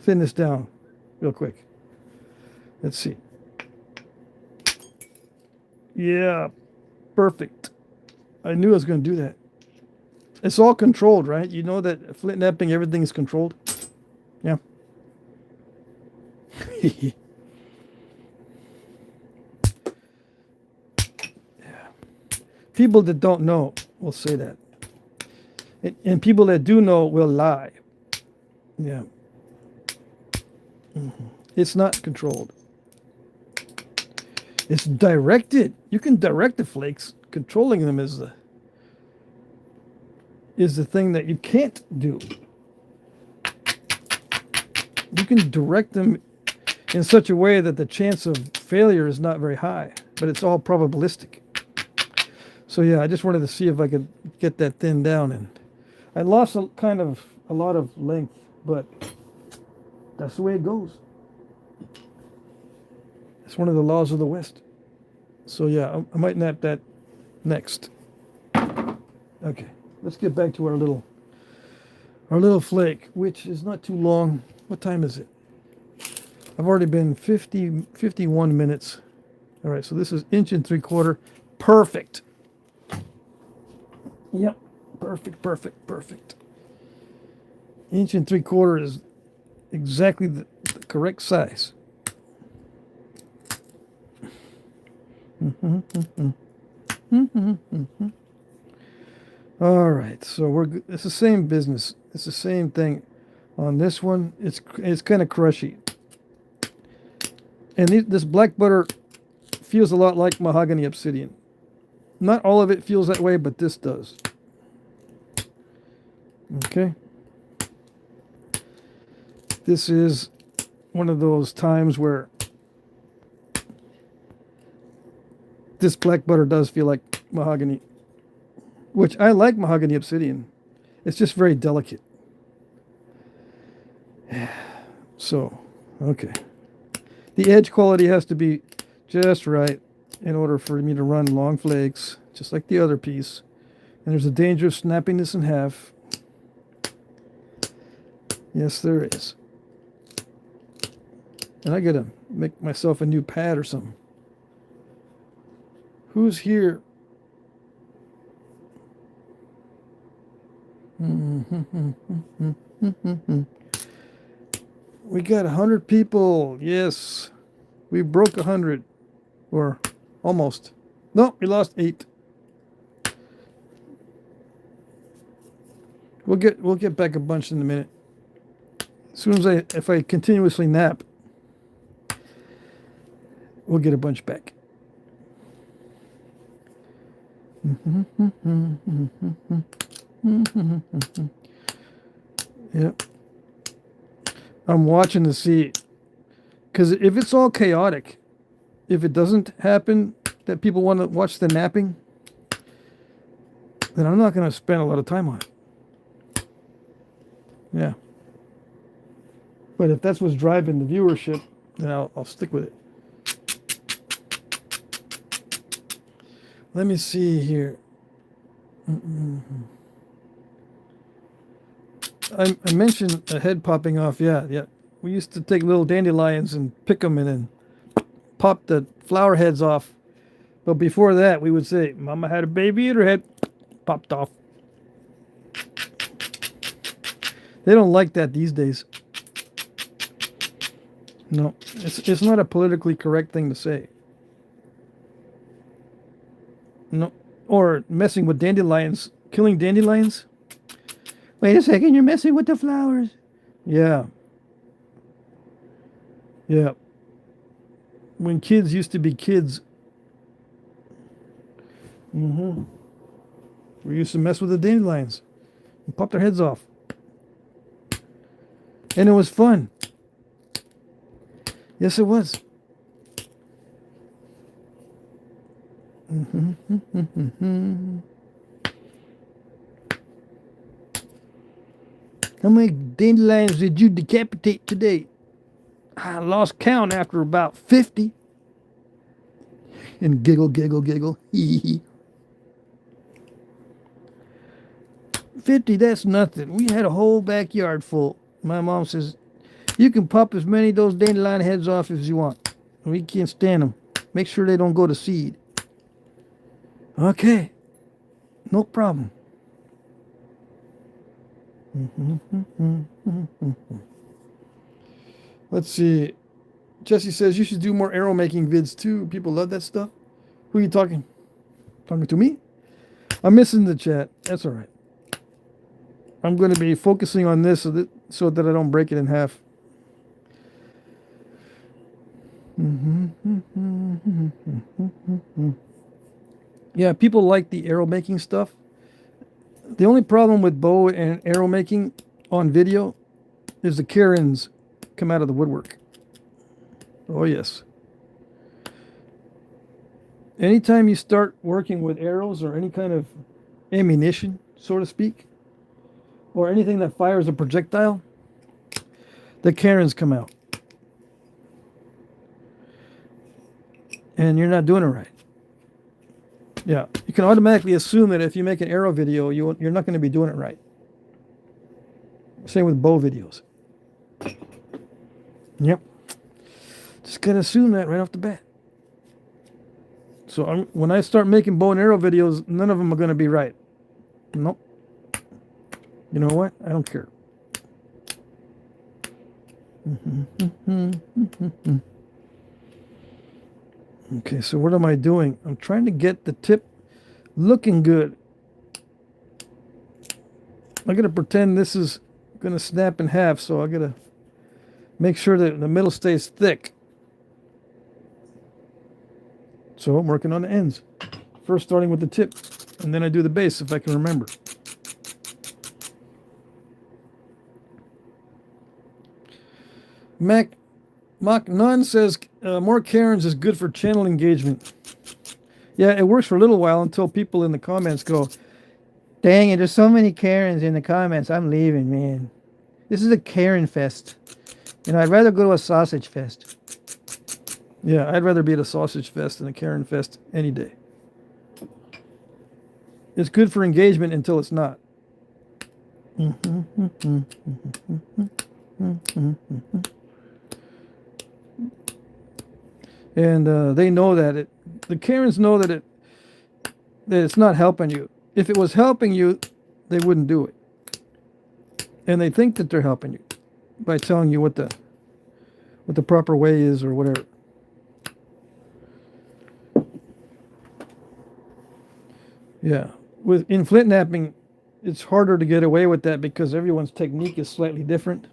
thin this down real quick. Let's see. Yeah, perfect. I knew I was going to do that. It's all controlled, right? You know that Flintnapping, everything is controlled? Yeah. Yeah. People that don't know will say that. And people that do know will lie. Yeah. It's not controlled. It's directed. You can direct the flakes. Controlling them is the thing that you can't do. You can direct them in such a way that the chance of failure is not very high, but it's all probabilistic. So yeah, I just wanted to see if I could get that thin down, and I lost a lot of length, but that's the way it goes. It's one of the laws of the West. So yeah, I might nap that next. Okay, let's get back to our little flake, which is not too long. What time is it? I've already been 51 minutes. All right, so this is 1.75 inches. Perfect. Yep, perfect. 1.75 inches is exactly the correct size. All right, so it's the same business. It's the same thing on this one. It's kind of crushy, and this black butter feels a lot like mahogany obsidian. Not all of it feels that way, but this does. Okay. This is one of those times where this black butter does feel like mahogany, which I like mahogany obsidian. It's just very delicate. So, okay. The edge quality has to be just right in order for me to run long flakes, just like the other piece. And there's a danger of snapping this in half. Yes, there is. And I gotta make myself a new pad or something. Who's here? We got 100 people. Yes, we broke 100, or almost. No, we lost 8. We'll get back a bunch in a minute. As soon as if I continuously nap, we'll get a bunch back. Yep. I'm watching to see, because if it's all chaotic, if it doesn't happen that people want to watch the napping, then I'm not going to spend a lot of time on it. Yeah. But if that's what's driving the viewership, then I'll stick with it. Let me see here. I mentioned a head popping off. Yeah. We used to take little dandelions and pick them and then pop the flower heads off. But before that, we would say, Mama had a baby and her head popped off. They don't like that these days. No, it's not a politically correct thing to say. No, or messing with dandelions, killing dandelions. Wait a second, you're messing with the flowers. Yeah. When kids used to be kids. We used to mess with the dandelions and pop their heads off. And it was fun. Yes, it was. How many dandelions did you decapitate today? I lost count after about 50. And giggle, giggle, giggle. 50, that's nothing. We had a whole backyard full. My mom says, you can pop as many of those dandelion heads off as you want. We can't stand them. Make sure they don't go to seed. Okay. No problem. Let's see. Jesse says you should do more arrow making vids too. People love that stuff. Who are you talking? Talking to me? I'm missing the chat. That's all right. I'm going to be focusing on this so that I don't break it in half. Yeah, people like the arrow making stuff. The only problem with bow and arrow making on video is the Karens come out of the woodwork. Oh, yes. Anytime you start working with arrows or any kind of ammunition, so to speak, or anything that fires a projectile, the Karens come out. And you're not doing it right. Yeah, you can automatically assume that if you make an arrow video, you're not going to be doing it right. Same with bow videos. Yep. Just got to assume that right off the bat. So when I start making bow and arrow videos, none of them are going to be right. Nope. You know what? I don't care. Okay, so what am I doing? I'm trying to get the tip looking good. I'm going to pretend this is going to snap in half, so I got to make sure that the middle stays thick. So I'm working on the ends. First starting with the tip, and then I do the base if I can remember. Mach None says more Karens is good for channel engagement. Yeah, it works for a little while until people in the comments go, dang it, there's so many Karens in the comments. I'm leaving, man. This is a Karen fest. You know, I'd rather go to a sausage fest. Yeah, I'd rather be at a sausage fest than a Karen fest any day. It's good for engagement until it's not. And they know that the Karens know that it's not helping you. If it was helping you, they wouldn't do it. And they think that they're helping you by telling you what the proper way is or whatever. Yeah, in Flintnapping, it's harder to get away with that because everyone's technique is slightly different.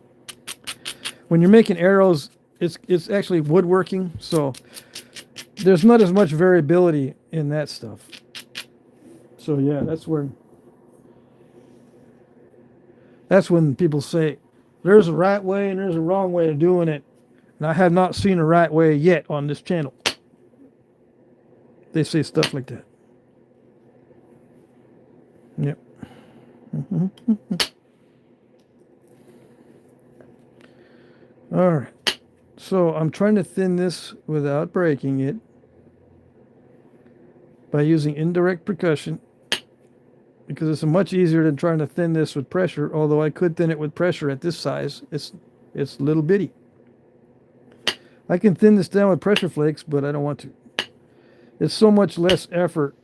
When you're making arrows, it's actually woodworking, so there's not as much variability in that stuff. So yeah, that's when people say there's a right way and there's a wrong way of doing it, and I have not seen a right way yet on this channel. They say stuff like that. Yep. All right. So I'm trying to thin this without breaking it by using indirect percussion, because it's much easier than trying to thin this with pressure, although I could thin it with pressure at this size. It's little bitty. I can thin this down with pressure flakes, but I don't want to. It's so much less effort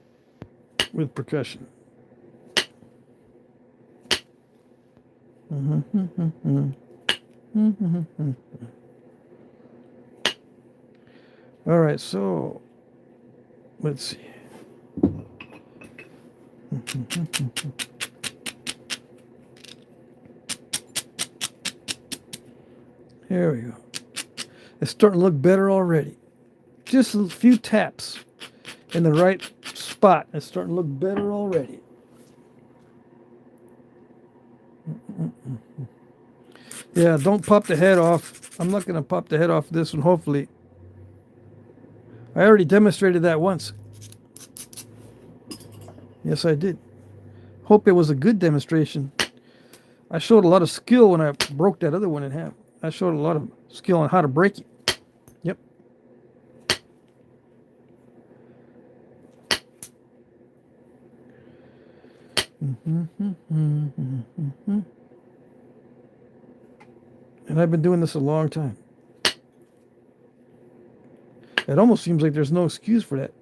with percussion. All right, so let's see. There we go. It's starting to look better already. Just a few taps in the right spot. It's starting to look better already. Yeah, don't pop the head off. I'm not going to pop the head off this one, hopefully. I already demonstrated that once. Yes, I did. Hope it was a good demonstration. I showed a lot of skill when I broke that other one in half. I showed a lot of skill on how to break it. Yep. And I've been doing this a long time. It almost seems like there's no excuse for that.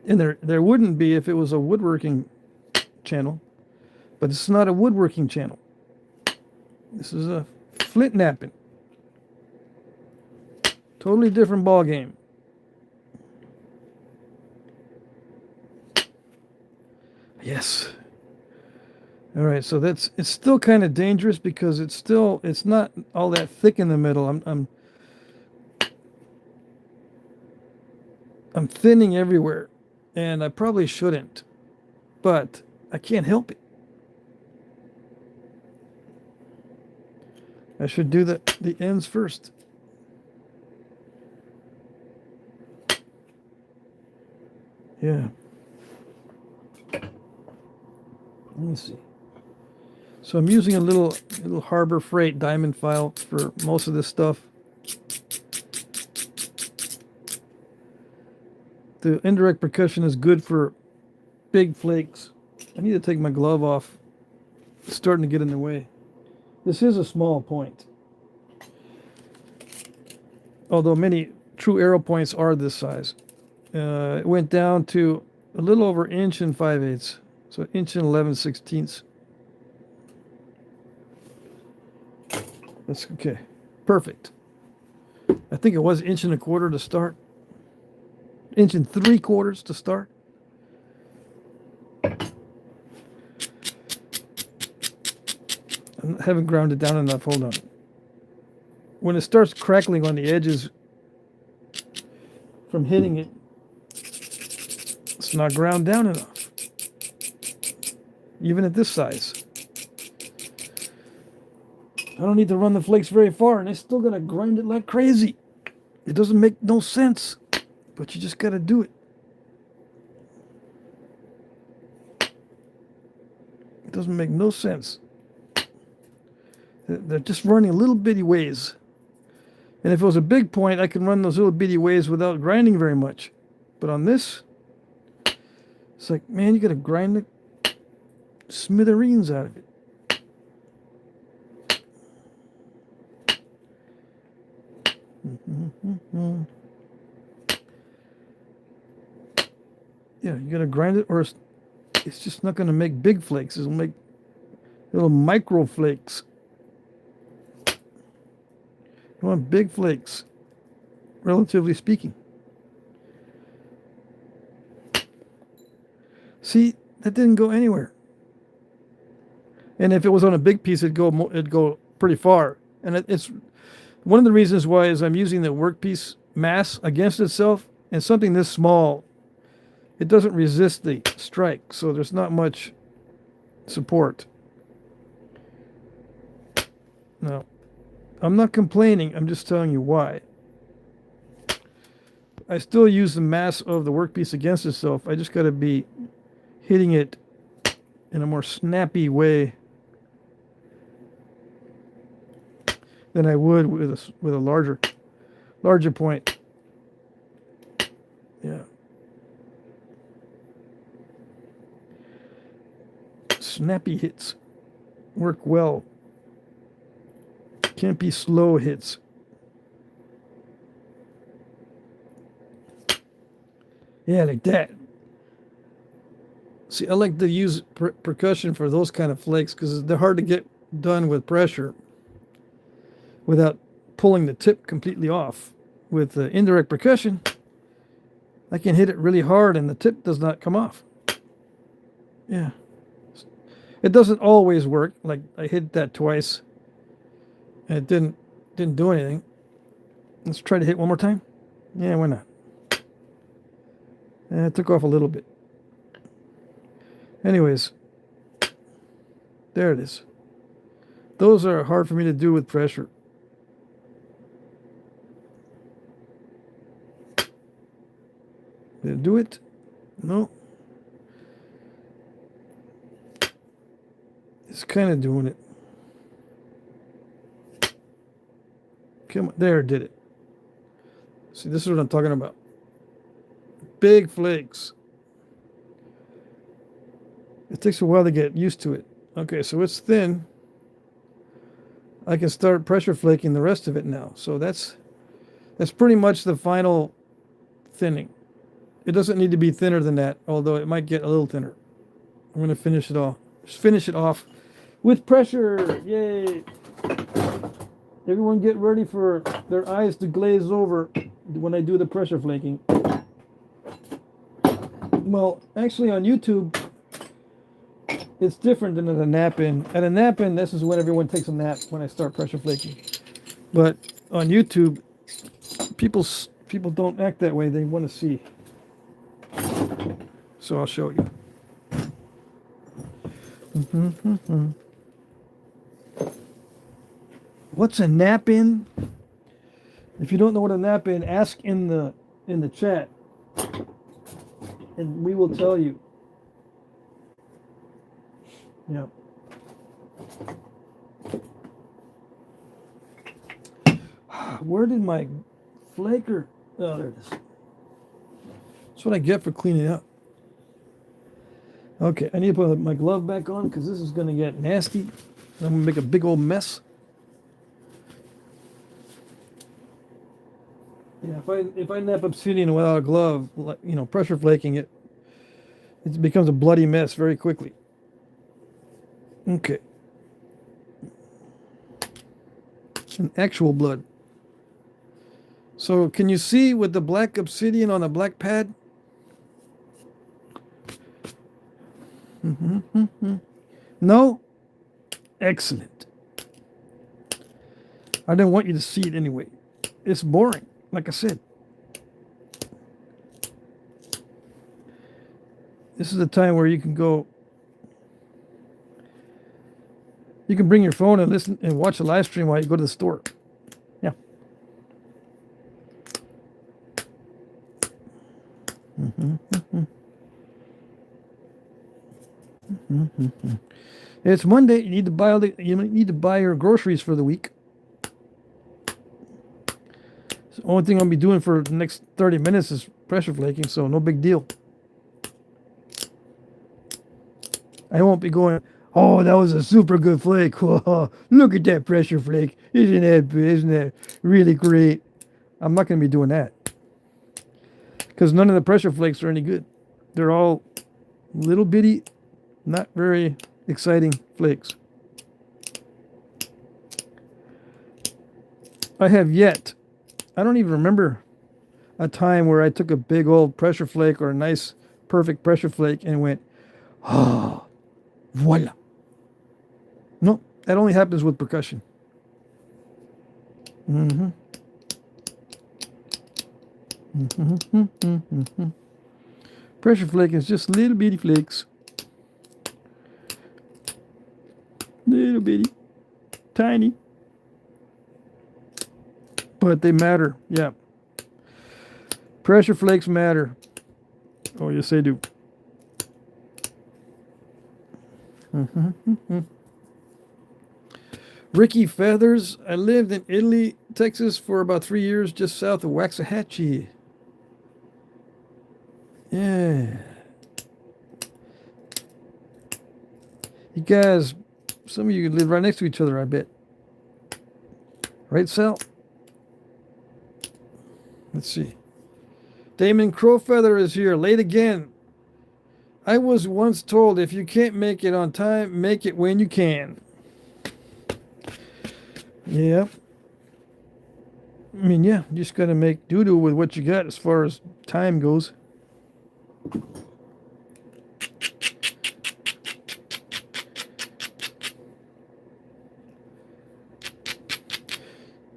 And there wouldn't be if it was a woodworking channel. But it's not a woodworking channel. This is a Flintnapping. Totally different ball game. Yes. All right, so it's still kind of dangerous because it's not all that thick in the middle. I'm thinning everywhere, and I probably shouldn't, but I can't help it. I should do the ends first. Yeah. Let me see. So I'm using a little Harbor Freight diamond file for most of this stuff. The indirect percussion is good for big flakes. I need to take my glove off. It's starting to get in the way. This is a small point. Although many true arrow points are this size. It went down to a little over 1 5/8. So 1 11/16. That's okay. Perfect. I think it was 1 1/4 to start. 1 3/4 to start. I haven't ground it down enough. Hold on. When it starts crackling on the edges from hitting it, it's not ground down enough. Even at this size. I don't need to run the flakes very far, and it's still going to grind it like crazy. It doesn't make no sense, but you just got to do it. It doesn't make no sense. They're just running little bitty ways. And if it was a big point, I can run those little bitty ways without grinding very much. But on this, it's like, man, you got to grind the smithereens out of it. Yeah, you got to grind it, or it's just not going to make big flakes. It'll make little micro flakes. You want big flakes, relatively speaking. See, that didn't go anywhere. And if it was on a big piece, it'd go pretty far. And it's one of the reasons why is I'm using the workpiece mass against itself, and something this small, it doesn't resist the strike, so there's not much support. No, I'm not complaining. I'm just telling you why. I still use the mass of the workpiece against itself. I just got to be hitting it in a more snappy way than I would with a larger point. Yeah. Snappy hits work well. Can't be slow hits. Yeah, like that. See, I like to use percussion for those kind of flakes because they're hard to get done with pressure without pulling the tip completely off. With the indirect percussion, I can hit it really hard and the tip does not come off. Yeah. It doesn't always work. Like I hit that twice and it didn't do anything. Let's try to hit one more time. Yeah, why not? And it took off a little bit. Anyways, there it is. Those are hard for me to do with pressure. Did it do it? No. It's kind of doing it. Come on, there, did it. See, this is what I'm talking about. Big flakes. It takes a while to get used to it. Okay, so it's thin. I can start pressure flaking the rest of it now. So that's pretty much the final thinning. It doesn't need to be thinner than that, although it might get a little thinner. I'm going to finish it off. Just finish it off with pressure. Yay! Everyone get ready for their eyes to glaze over when I do the pressure flaking. Well, actually on YouTube, it's different than at a nap-in. At a nap-in, this is when everyone takes a nap when I start pressure flaking. But on YouTube, people don't act that way. They want to see. So I'll show you. What's a nap-in? If you don't know what a nap-in, ask in the chat, and we will tell you. Yeah. Where did my flaker? Oh, there it is. That's what I get for cleaning up. Okay, I need to put my glove back on because this is going to get nasty. I'm going to make a big old mess. Yeah, if I nap obsidian without a glove, you know, pressure flaking it, it becomes a bloody mess very quickly. Okay. An actual blood. So can you see with the black obsidian on a black pad? No? Excellent. I didn't want you to see it anyway. It's boring, like I said. This is the time where you can go. You can bring your phone and listen and watch a live stream while you go to the store. Yeah. It's Monday. You need to buy your groceries for the week. So the only thing I'll be doing for the next 30 minutes is pressure flaking, so no big deal. I won't be going, oh, that was a super good flake. Whoa, look at that pressure flake. Isn't that really great? I'm not going to be doing that. Because none of the pressure flakes are any good. They're all little bitty, not very exciting flakes. I have yet, I don't even remember a time where I took a big old pressure flake or a nice, perfect pressure flake and went, oh, voila. No, that only happens with percussion. Pressure flake is just little bitty flakes. Little bitty. Tiny. But they matter. Yeah. Pressure flakes matter. Oh, yes, they do. Ricky Feathers. I lived in Italy, Texas for about 3 years, just south of Waxahachie. Yeah. You guys, some of you live right next to each other, I bet. Right, Sal? Let's see. Damon Crowfeather is here, late again. I was once told if you can't make it on time, make it when you can. Yeah. I mean, yeah, you just got to make doo-doo with what you got as far as time goes.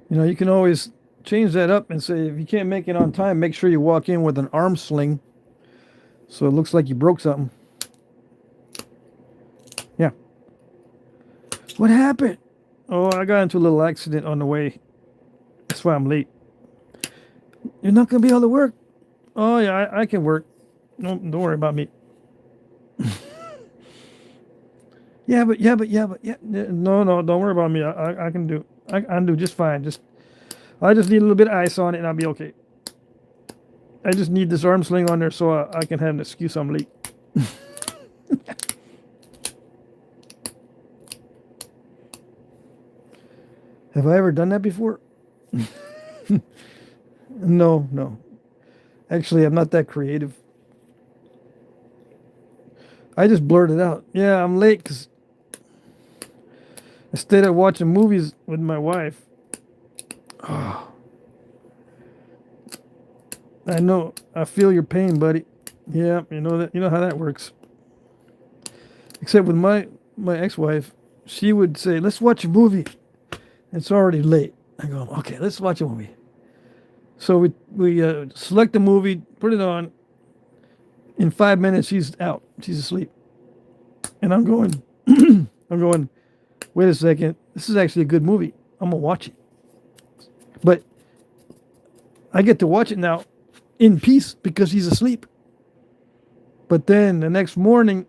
You know, you can always change that up and say, if you can't make it on time, make sure you walk in with an arm sling so it looks like you broke something. Yeah. What happened? Oh, I got into a little accident on the way. That's why I'm late. You're not going to be able to work? Oh, yeah, I can work. No, don't worry about me. Yeah, but yeah. No, no, don't worry about me. I can do. I can do just fine. I just need a little bit of ice on it, and I'll be okay. I just need this arm sling on there so I can have an excuse I'm late. Have I ever done that before? No, no. Actually, I'm not that creative. I just blurted out. Yeah, I'm late because I stayed up watching movies with my wife. Oh, I know. I feel your pain, buddy. Yeah, you know that. You know how that works. Except with my ex-wife, she would say, "Let's watch a movie." It's already late. I go, "Okay, let's watch a movie." So we select the movie, put it on. In 5 minutes, she's out. She's asleep, and I'm going. I'm going. Wait a second. This is actually a good movie. I'm gonna watch it. But I get to watch it now in peace because she's asleep. But then the next morning,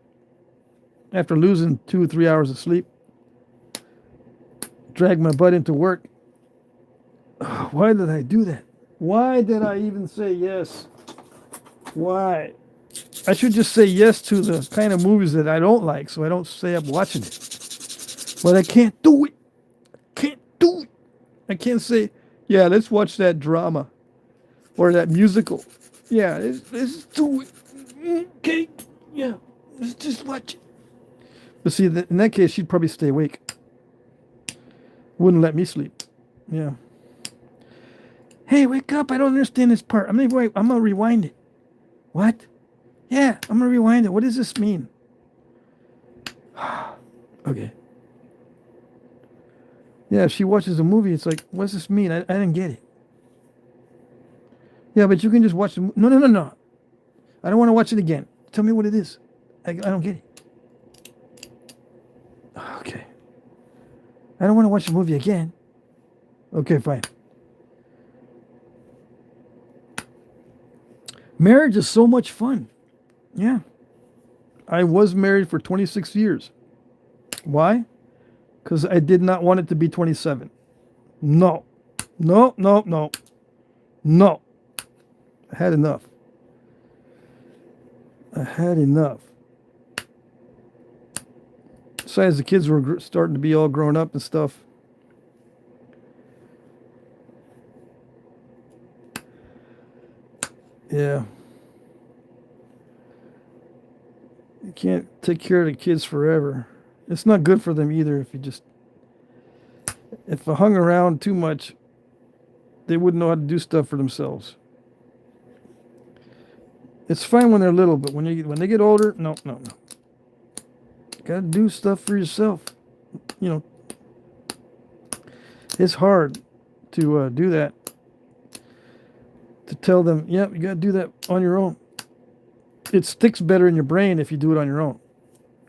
after losing 2 or 3 hours of sleep, drag my butt into work. Why did I do that? Why did I even say yes? Why? I should just say yes to the kind of movies that I don't like so I don't stay up watching it. But I can't do it. Can't do it. I can't say, yeah, let's watch that drama or that musical. Yeah, let's do it. Okay. Yeah, let's just watch it. But see, in that case, she'd probably stay awake. Wouldn't let me sleep. Yeah. Hey, wake up. I don't understand this part. I'm gonna rewind it. What? Yeah, I'm gonna rewind it. What does this mean? Okay. Yeah, if she watches a movie, it's like, what does this mean? I didn't get it. Yeah, but you can just watch the movie. No, no, no, no. I don't want to watch it again. Tell me what it is. I don't get it. Okay. I don't want to watch the movie again. Okay, fine. Marriage is so much fun. Yeah. I was married for 26 years. Why? Because I did not want it to be 27. No. No, no, no. No. I had enough. I had enough. Besides, the kids were starting to be all grown up and stuff. Yeah. You can't take care of the kids forever. It's not good for them either if I hung around too much, they wouldn't know how to do stuff for themselves. It's fine when they're little, but when they get older, no, no, no. Gotta do stuff for yourself. You know, it's hard to do that. To tell them, yeah, you gotta do that on your own. It sticks better in your brain if you do it on your own,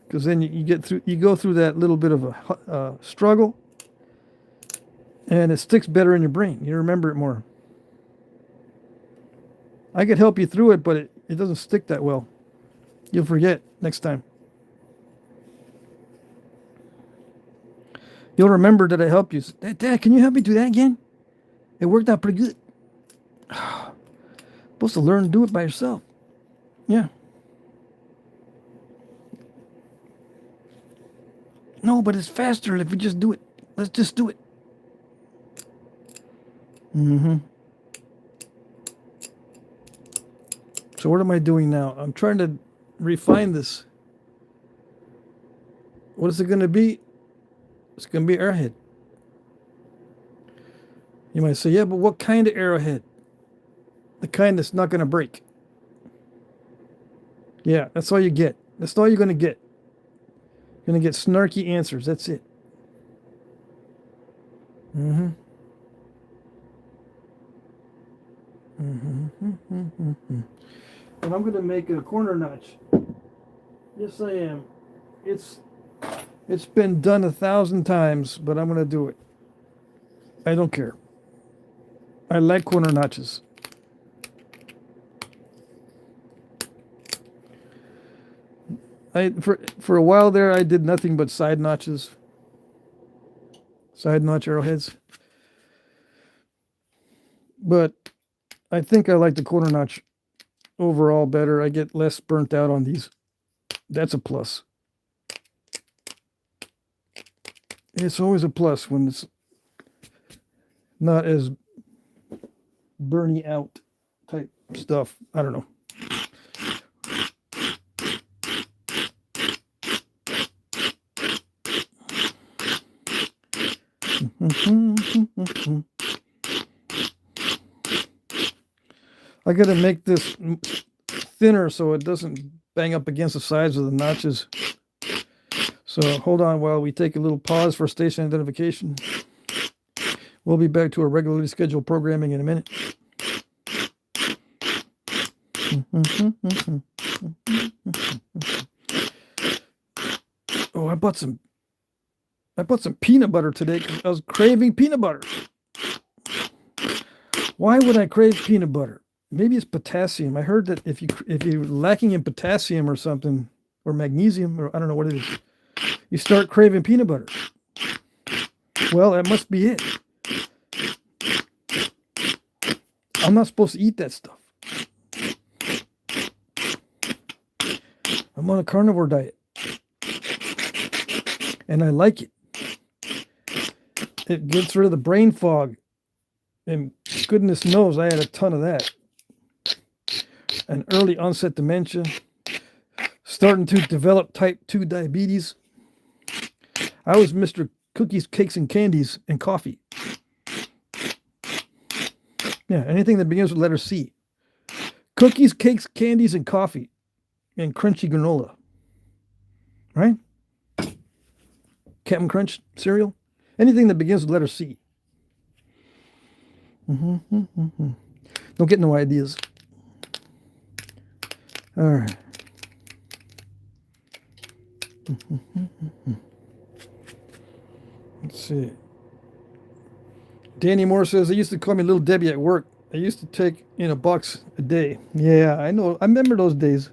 because then you go through that little bit of a struggle, and it sticks better in your brain. You remember it more. I could help you through it, but it doesn't stick that well. You'll forget next time. You'll remember that I helped you. Dad, can you help me do that again? It worked out pretty good. Supposed to learn to do it by yourself. Yeah. No, but it's faster if we just do it. Let's just do it. Mm-hmm. So what am I doing now? I'm trying to refine this. What is it going to be? It's going to be arrowhead. You might say, yeah, but what kind of arrowhead? The kind that's not going to break. Yeah, that's all you get. That's all you're going to get. You're going to get snarky answers. That's it. Mm-hmm. And I'm going to make a corner notch. Yes, I am. It's been done 1,000 times, but I'm going to do it. I don't care. I like corner notches. For a while there, I did nothing but side notches, side notch arrowheads. But I think I like the corner notch overall better. I get less burnt out on these. That's a plus. It's always a plus when it's not as burny out type stuff. I don't know. I got to make this thinner so it doesn't bang up against the sides of the notches. So hold on while we take a little pause for station identification. We'll be back to our regularly scheduled programming in a minute. Oh, I bought some peanut butter today because I was craving peanut butter. Why would I crave peanut butter? Maybe it's potassium. I heard that if you're lacking in potassium or something, or magnesium, or I don't know what it is, you start craving peanut butter. Well, that must be it. I'm not supposed to eat that stuff. I'm on a carnivore diet. And I like it. It gets rid of the brain fog. And goodness knows I had a ton of that. An early onset dementia. Starting to develop type 2 diabetes. I was Mr. Cookies, Cakes, and Candies and coffee. Yeah, anything that begins with letter C. Cookies, cakes, candies, and coffee. And crunchy granola. Right? Captain Crunch cereal. Anything that begins with letter C. Don't get no ideas. All right. Let's see. Danny Moore says, they used to call me Little Debbie at work. I used to take in a box a day. Yeah, I know. I remember those days.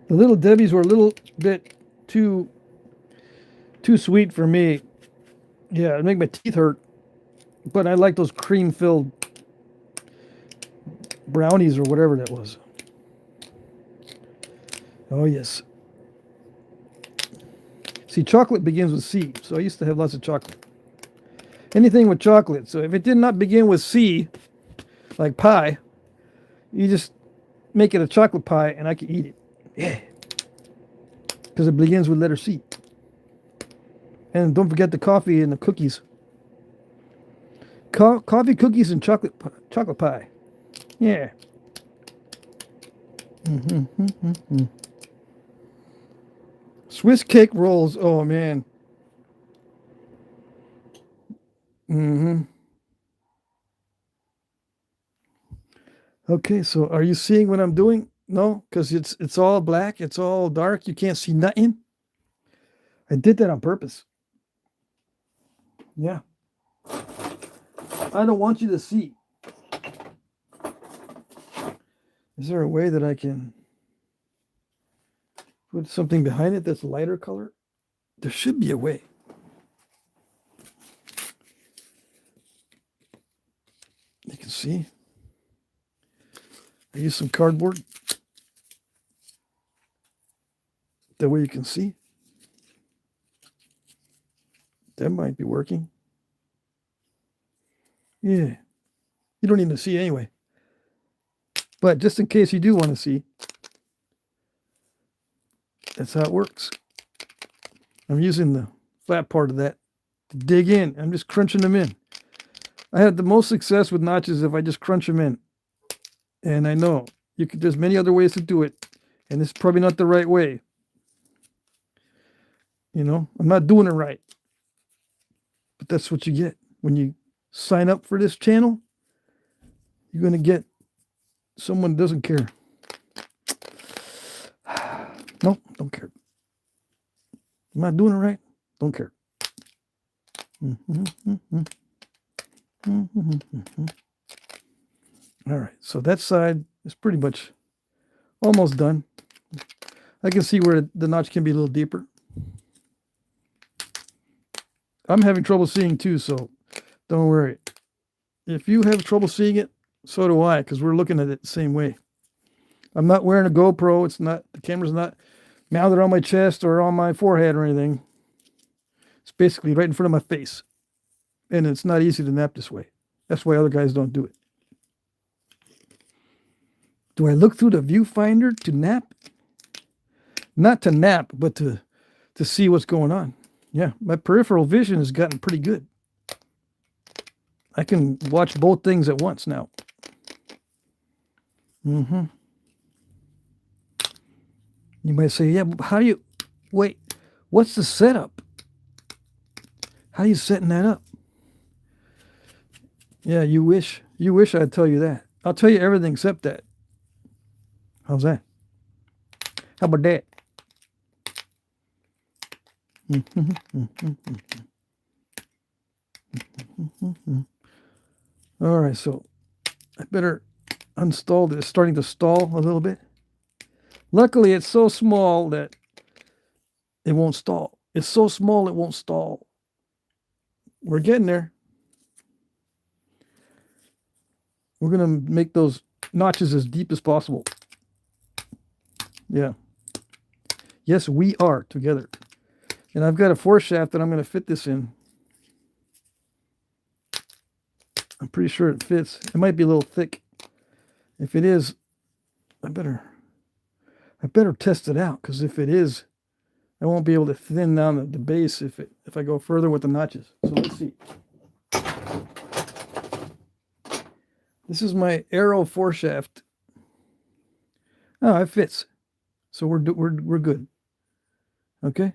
The Little Debbies were a little bit too sweet for me. Yeah, it'd make my teeth hurt. But I like those cream-filled brownies or whatever that was. Oh, yes. See, chocolate begins with C, so I used to have lots of chocolate. Anything with chocolate. So if it did not begin with C, like pie, you just make it a chocolate pie and I can eat it. Yeah. Because it begins with letter C. And don't forget the coffee and the cookies. Coffee, cookies, and chocolate pie. Yeah. Swiss cake rolls. Oh, man. Okay, so are you seeing what I'm doing? No, because it's all black. It's all dark. You can't see nothing. I did that on purpose. Yeah. I don't want you to see. Is there a way that I can put something behind it that's a lighter color? There should be a way. You can see. I use some cardboard. That way you can see. That might be working. Yeah. You don't need to see anyway. But just in case you do want to see, that's how it works. I'm using the flat part of that to dig in. I'm just crunching them in. I had the most success with notches if I just crunch them in. And I know there's many other ways to do it. And this is probably not the right way. You know, I'm not doing it right. But that's what you get when you sign up for this channel. You're going to get someone who doesn't care. No, don't care. Am I doing it right? Don't care. All right, so that side It's pretty much almost done. I can see where the notch can be a little deeper. I'm having trouble seeing too, so don't worry. If you have trouble seeing it, so do I, because we're looking at it the same way. I'm not wearing a GoPro. It's not, the camera's not mounted on my chest or on my forehead or anything. It's basically right in front of my face. And it's not easy to nap this way. That's why other guys don't do it. Do I look through the viewfinder to nap? Not to nap, but to see what's going on. Yeah, my peripheral vision has gotten pretty good. I can watch both things at once now. You might say, yeah, but how do you, wait, what's the setup? How are you setting that up? Yeah, you wish I'd tell you that. I'll tell you everything except that. How's that? How about that? All right, so I better uninstall this. It's starting to stall a little bit. Luckily, it's so small that it won't stall. It's so small it won't stall. We're getting there. We're going to make those notches as deep as possible. Yeah. Yes, we are together. And I've got a Foreshaft that I'm going to fit this in. I'm pretty sure it fits. It might be a little thick. If it is, I better test it out, because if it is, I won't be able to thin down the base if I go further with the notches. So let's see. This is my Arrow Foreshaft. Oh, it fits. So we're good. Okay.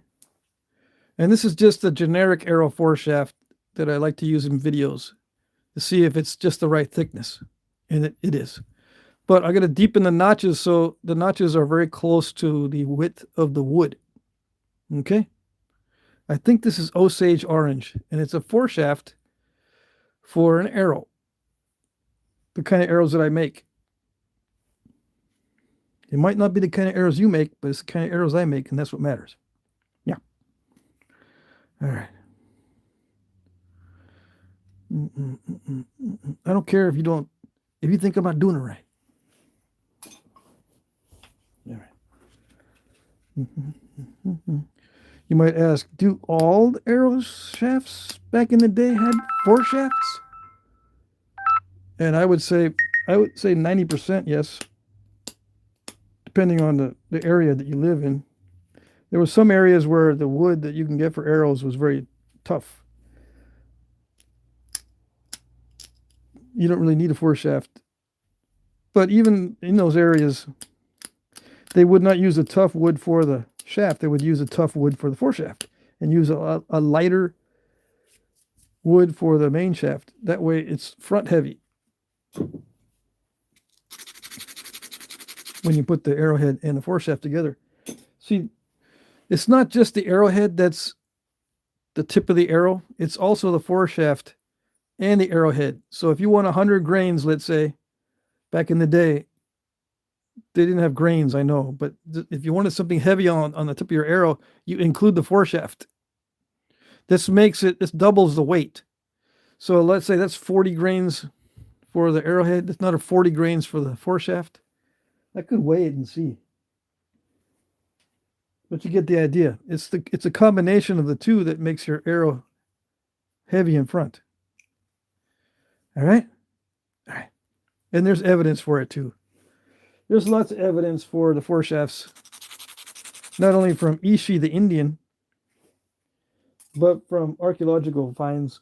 And this is just a generic Arrow Foreshaft that I like to use in videos to see if it's just the right thickness. And it is. But I got to deepen the notches so the notches are very close to the width of the wood. Okay? I think this is Osage Orange, and it's a Foreshaft for an arrow. The kind of arrows that I make. It might not be the kind of arrows you make, but it's the kind of arrows I make, and that's what matters. Yeah. All right. I don't care if you think I'm not doing it right. All right. You might ask, do all the arrow shafts back in the day had Foreshafts? And I would say 90% yes, depending on the area that you live in. There were some areas where the wood that you can get for arrows was very tough. You don't really need a Foreshaft. But even in those areas, they would not use a tough wood for the shaft. They would use a tough wood for the Foreshaft and use a lighter wood for the main shaft. That way it's front heavy. When you put the arrowhead and the Foreshaft together. See, it's not just the arrowhead that's the tip of the arrow. It's also the Foreshaft and the arrowhead. So if you want 100 grains, let's say, back in the day, they didn't have grains, I know, but if you wanted something heavy on the tip of your arrow, you include the Foreshaft. This doubles the weight. So let's say that's 40 grains for the arrowhead. That's another 40 grains for the Foreshaft. I could weigh it and see. But you get the idea. It's a combination of the two that makes your arrow heavy in front. All right? All right. And there's evidence for it too. There's lots of evidence for the Foreshafts, not only from Ishi the Indian, but from archaeological finds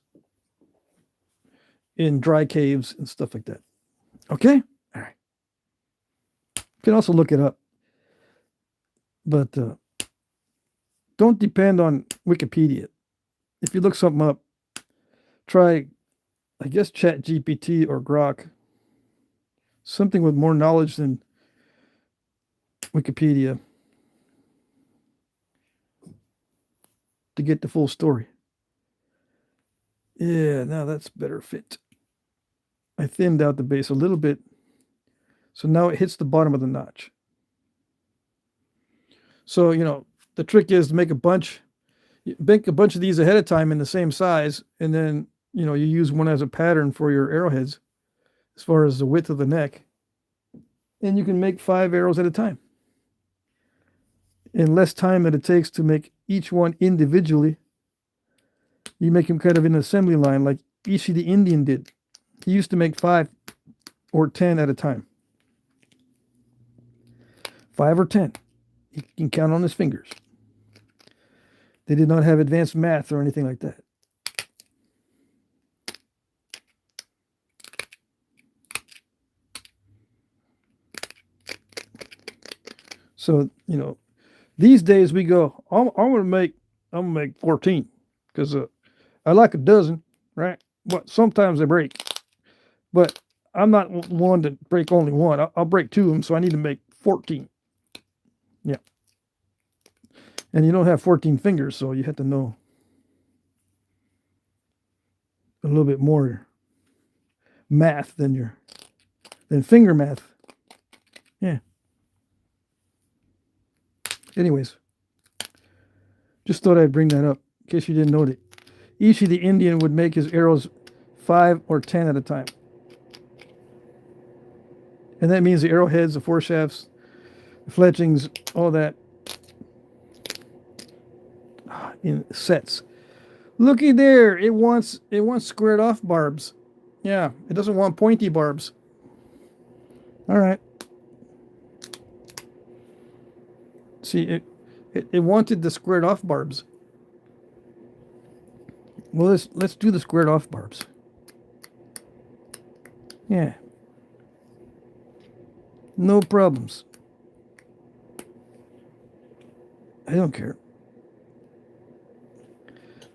in dry caves and stuff like that. Okay? All right. You can also look it up. But don't depend on Wikipedia. If you look something up, try, I guess, ChatGPT or Grok. Something with more knowledge than Wikipedia to get the full story. Yeah, now that's better fit. I thinned out the base a little bit So now it hits the bottom of the notch. So, you know, the trick is to make a bunch of these ahead of time in the same size, and then, you know, you use one as a pattern for your arrowheads as far as the width of the neck. And you can make 5 arrows at a time in less time than it takes to make each one individually. You make them kind of in an assembly line like Ishi the Indian did. He used to make 5 or 10 at a time. 5 or 10. He can count on his fingers. They did not have advanced math or anything like that. So, you know, these days we go, I'm gonna make 14 because I like a dozen, right? But sometimes they break. But I'm not one to break only one. I'll break 2 of them, so I need to make 14. Yeah. And you don't have 14 fingers, so you have to know a little bit more math than finger math. Yeah. Anyways, just thought I'd bring that up in case you didn't know that Ishi the Indian would make his arrows 5 or 10 at a time. And that means the arrowheads, the foreshafts, the fletchings, all that in sets. Looky there, it wants squared off barbs. Yeah, it doesn't want pointy barbs. All right. See, it wanted the squared off barbs. Well, let's do the squared off barbs. Yeah. No problems. I don't care.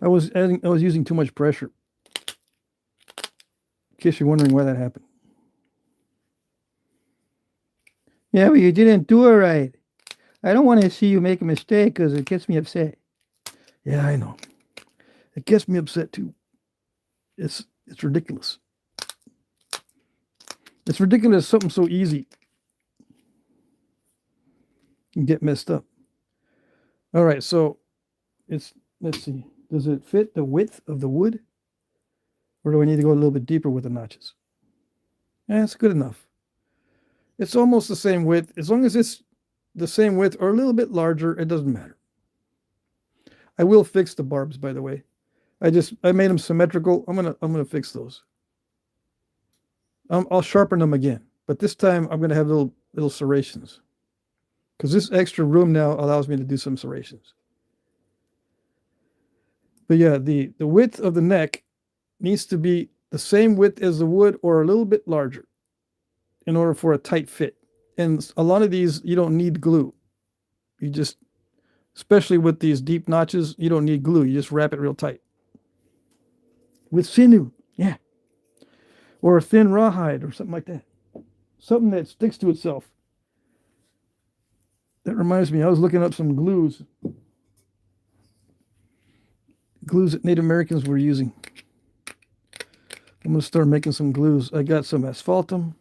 I was using too much pressure. In case you're wondering why that happened. Yeah, but you didn't do it right. I don't want to see you make a mistake because it gets me upset. Yeah, I know. It gets me upset too. It's ridiculous. It's ridiculous something so easy can get messed up. All right, so let's see. Does it fit the width of the wood? Or do I need to go a little bit deeper with the notches? Yeah, it's good enough. It's almost the same width. As long as it's the same width or a little bit larger, it doesn't matter. I will fix the barbs, by the way. I made them symmetrical. I'm gonna fix those. I'll sharpen them again, but this time I'm gonna have little serrations, because this extra room now allows me to do some serrations. But yeah, the width of the neck needs to be the same width as the wood or a little bit larger in order for a tight fit. And a lot of these, you don't need glue. You just, especially with these deep notches, you don't need glue. You just wrap it real tight. With sinew, yeah. Or a thin rawhide or something like that. Something that sticks to itself. That reminds me, I was looking up some glues. Glues that Native Americans were using. I'm going to start making some glues. I got some asphaltum.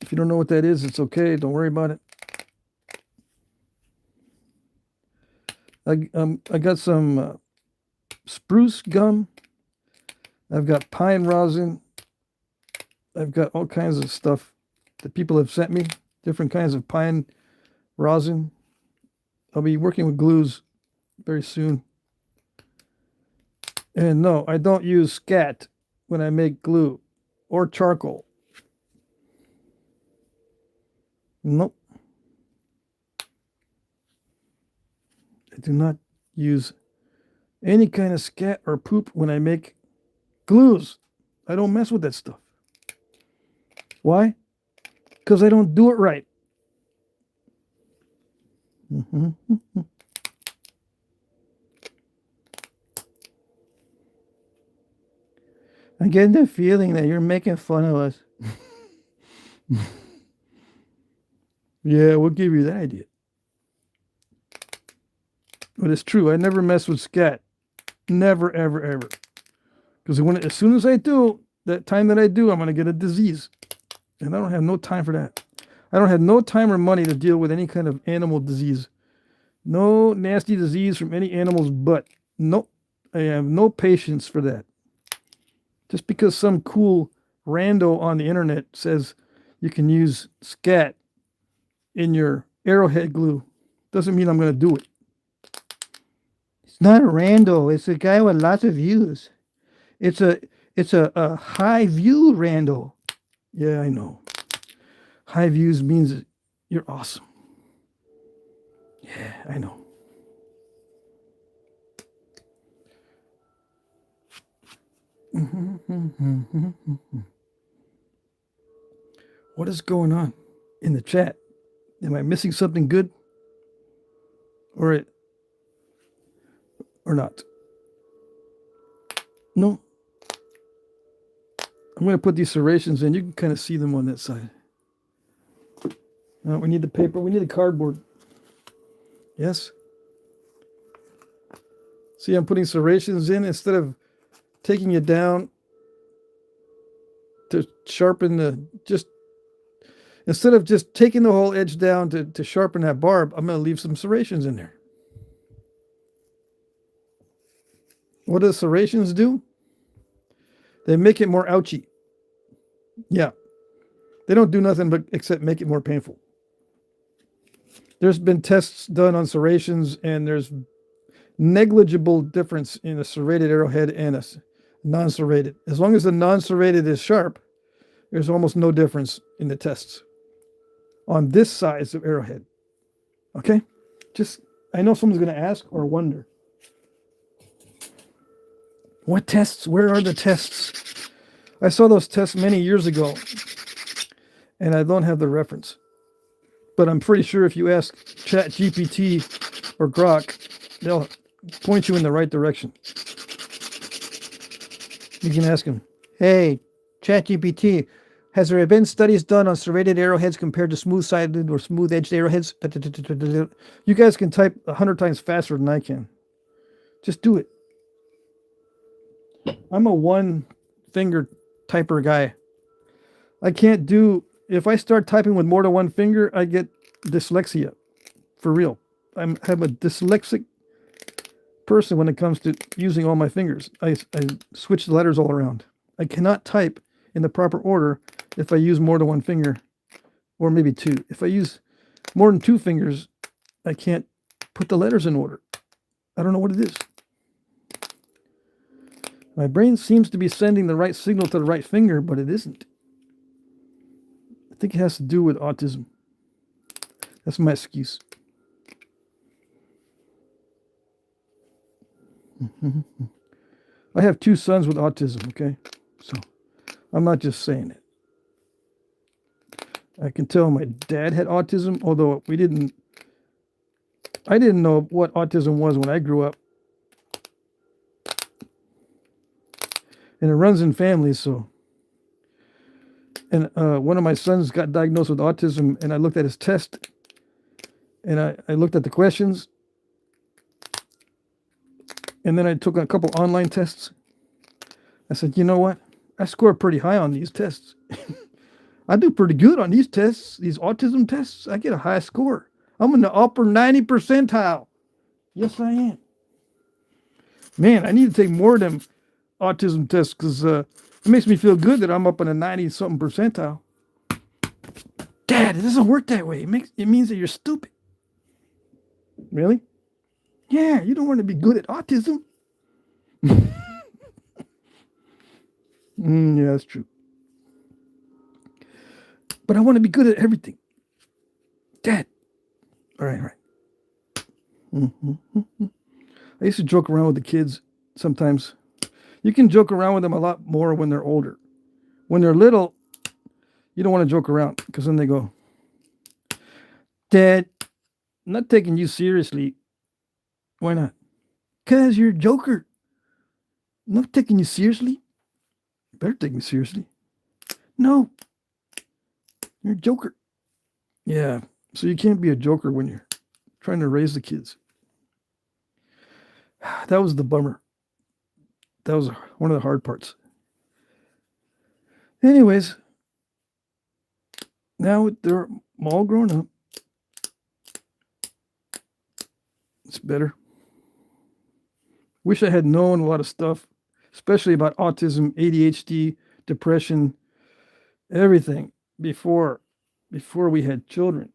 If you don't know what that is, it's okay. Don't worry about it. I got some spruce gum. I've got pine rosin. I've got all kinds of stuff that people have sent me. Different kinds of pine rosin. I'll be working with glues very soon. And no, I don't use scat when I make glue or charcoal. Nope. I do not use any kind of scat or poop when I make glues. I don't mess with that stuff. Why? Because I don't do it right. I'm getting the feeling that you're making fun of us. Yeah, we'll give you that idea. But it's true. I never mess with scat. Never, ever, ever. Because as soon as I do, that time that I do, I'm going to get a disease. And I don't have no time for that. I don't have no time or money to deal with any kind of animal disease. No nasty disease from any animal's butt. Nope. I have no patience for that. Just because some cool rando on the internet says you can use scat in your arrowhead glue doesn't mean I'm going to do it. It's not a rando. It's a guy with lots of views. It's a high view rando. Yeah, I know. High views means you're awesome. Yeah, I know. What is going on in the chat? Am I missing something good? Or not? No. I'm going to put these serrations in. You can kind of see them on that side. We need the paper. We need the cardboard. Yes. See, I'm putting serrations in instead of taking it down to sharpen instead of just taking the whole edge down to sharpen that barb, I'm going to leave some serrations in there. What do serrations do? They make it more ouchy. Yeah. They don't do nothing but except make it more painful. There's been tests done on serrations, and there's negligible difference in a serrated arrowhead and a non-serrated. As long as the non-serrated is sharp, there's almost no difference in the tests on this size of arrowhead. Okay? I know someone's going to ask or wonder. What tests? Where are the tests? I saw those tests many years ago, and I don't have the reference. But I'm pretty sure if you ask ChatGPT or Grok, they'll point you in the right direction. You can ask them, hey, ChatGPT, has there been studies done on serrated arrowheads compared to smooth-sided or smooth-edged arrowheads? You guys can type 100 times faster than I can. Just do it. I'm a one-finger typer guy. I can't do... If I start typing with more than one finger, I get dyslexia. For real. I'm a dyslexic person when it comes to using all my fingers. I switch the letters all around. I cannot type in the proper order if I use more than one finger, or maybe two. If I use more than two fingers, I can't put the letters in order. I don't know what it is. My brain seems to be sending the right signal to the right finger, but it isn't. I think it has to do with autism. That's my excuse. I have two sons with autism, okay? So I'm not just saying it. I can tell my dad had autism, although I didn't know what autism was when I grew up. And it runs in families, so. And one of my sons got diagnosed with autism, and I looked at his test, and I looked at the questions, and then I took a couple online tests. I said, you know what? I score pretty high on these tests. I do pretty good on these tests, these autism tests. I get a high score. I'm in the upper 90 percentile. Yes, I am. Man, I need to take more of them autism tests because it makes me feel good that I'm up in a 90-something percentile. Dad, it doesn't work that way. It means that you're stupid. Really? Yeah, you don't want to be good at autism. Yeah, that's true. But I want to be good at everything. Dad. All right. I used to joke around with the kids sometimes. You can joke around with them a lot more when they're older. When they're little, you don't want to joke around because then they go, Dad, I'm not taking you seriously. Why not? Because you're a joker. I'm not taking you seriously. You better take me seriously. No. You're a joker. Yeah. So you can't be a joker when you're trying to raise the kids. That was the bummer. That was one of the hard parts. Anyways, now they're all grown up. It's better. Wish I had known a lot of stuff, especially about autism, ADHD, depression, everything before we had children.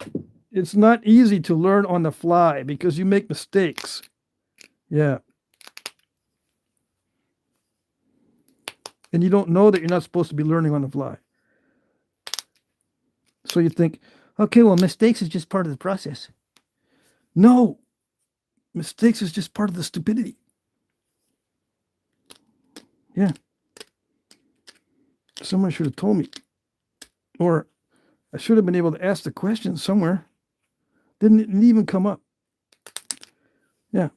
It's not easy to learn on the fly because you make mistakes. Yeah. And you don't know that you're not supposed to be learning on the fly. So you think, okay, well, mistakes is just part of the process. No, mistakes is just part of the stupidity. Yeah. Someone should have told me. Or I should have been able to ask the question somewhere. Didn't even come up. Yeah.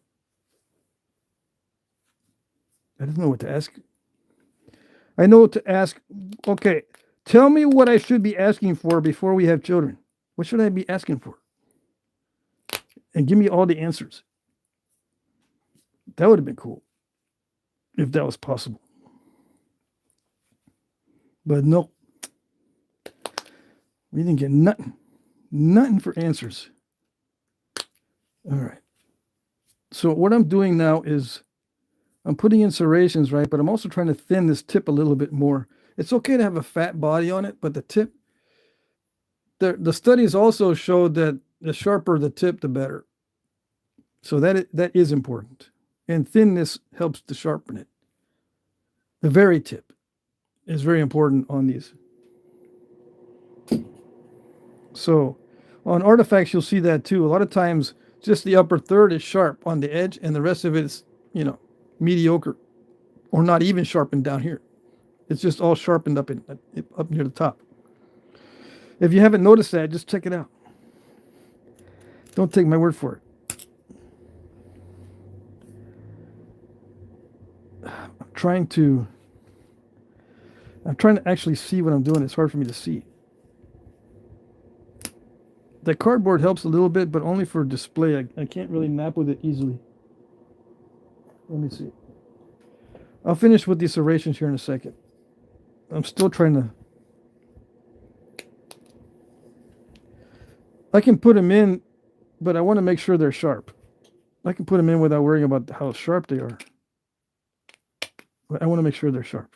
I didn't know what to ask. I know what to ask. Okay. Tell me what I should be asking for before we have children. What should I be asking for? And give me all the answers. That would have been cool. If that was possible. But no. We didn't get nothing. Nothing for answers. All right. So what I'm doing now is I'm putting in serrations, right? But I'm also trying to thin this tip a little bit more. It's okay to have a fat body on it, but the tip, the studies also showed that the sharper the tip, the better. So that is important. And thinness helps to sharpen it. The very tip is very important on these. So on artifacts, you'll see that too. A lot of times, just the upper third is sharp on the edge, and the rest of it is, mediocre or not even sharpened down here. It's just all sharpened up up near the top. If you haven't noticed that, just check it out. Don't take my word for it. I'm trying to actually see what I'm doing. It's hard for me to see. The cardboard helps a little bit, but only for display. I can't really nap with it easily. Let me see. I'll finish with these serrations here in a second. I'm still trying to... I can put them in, but I want to make sure they're sharp. I can put them in without worrying about how sharp they are. But I want to make sure they're sharp.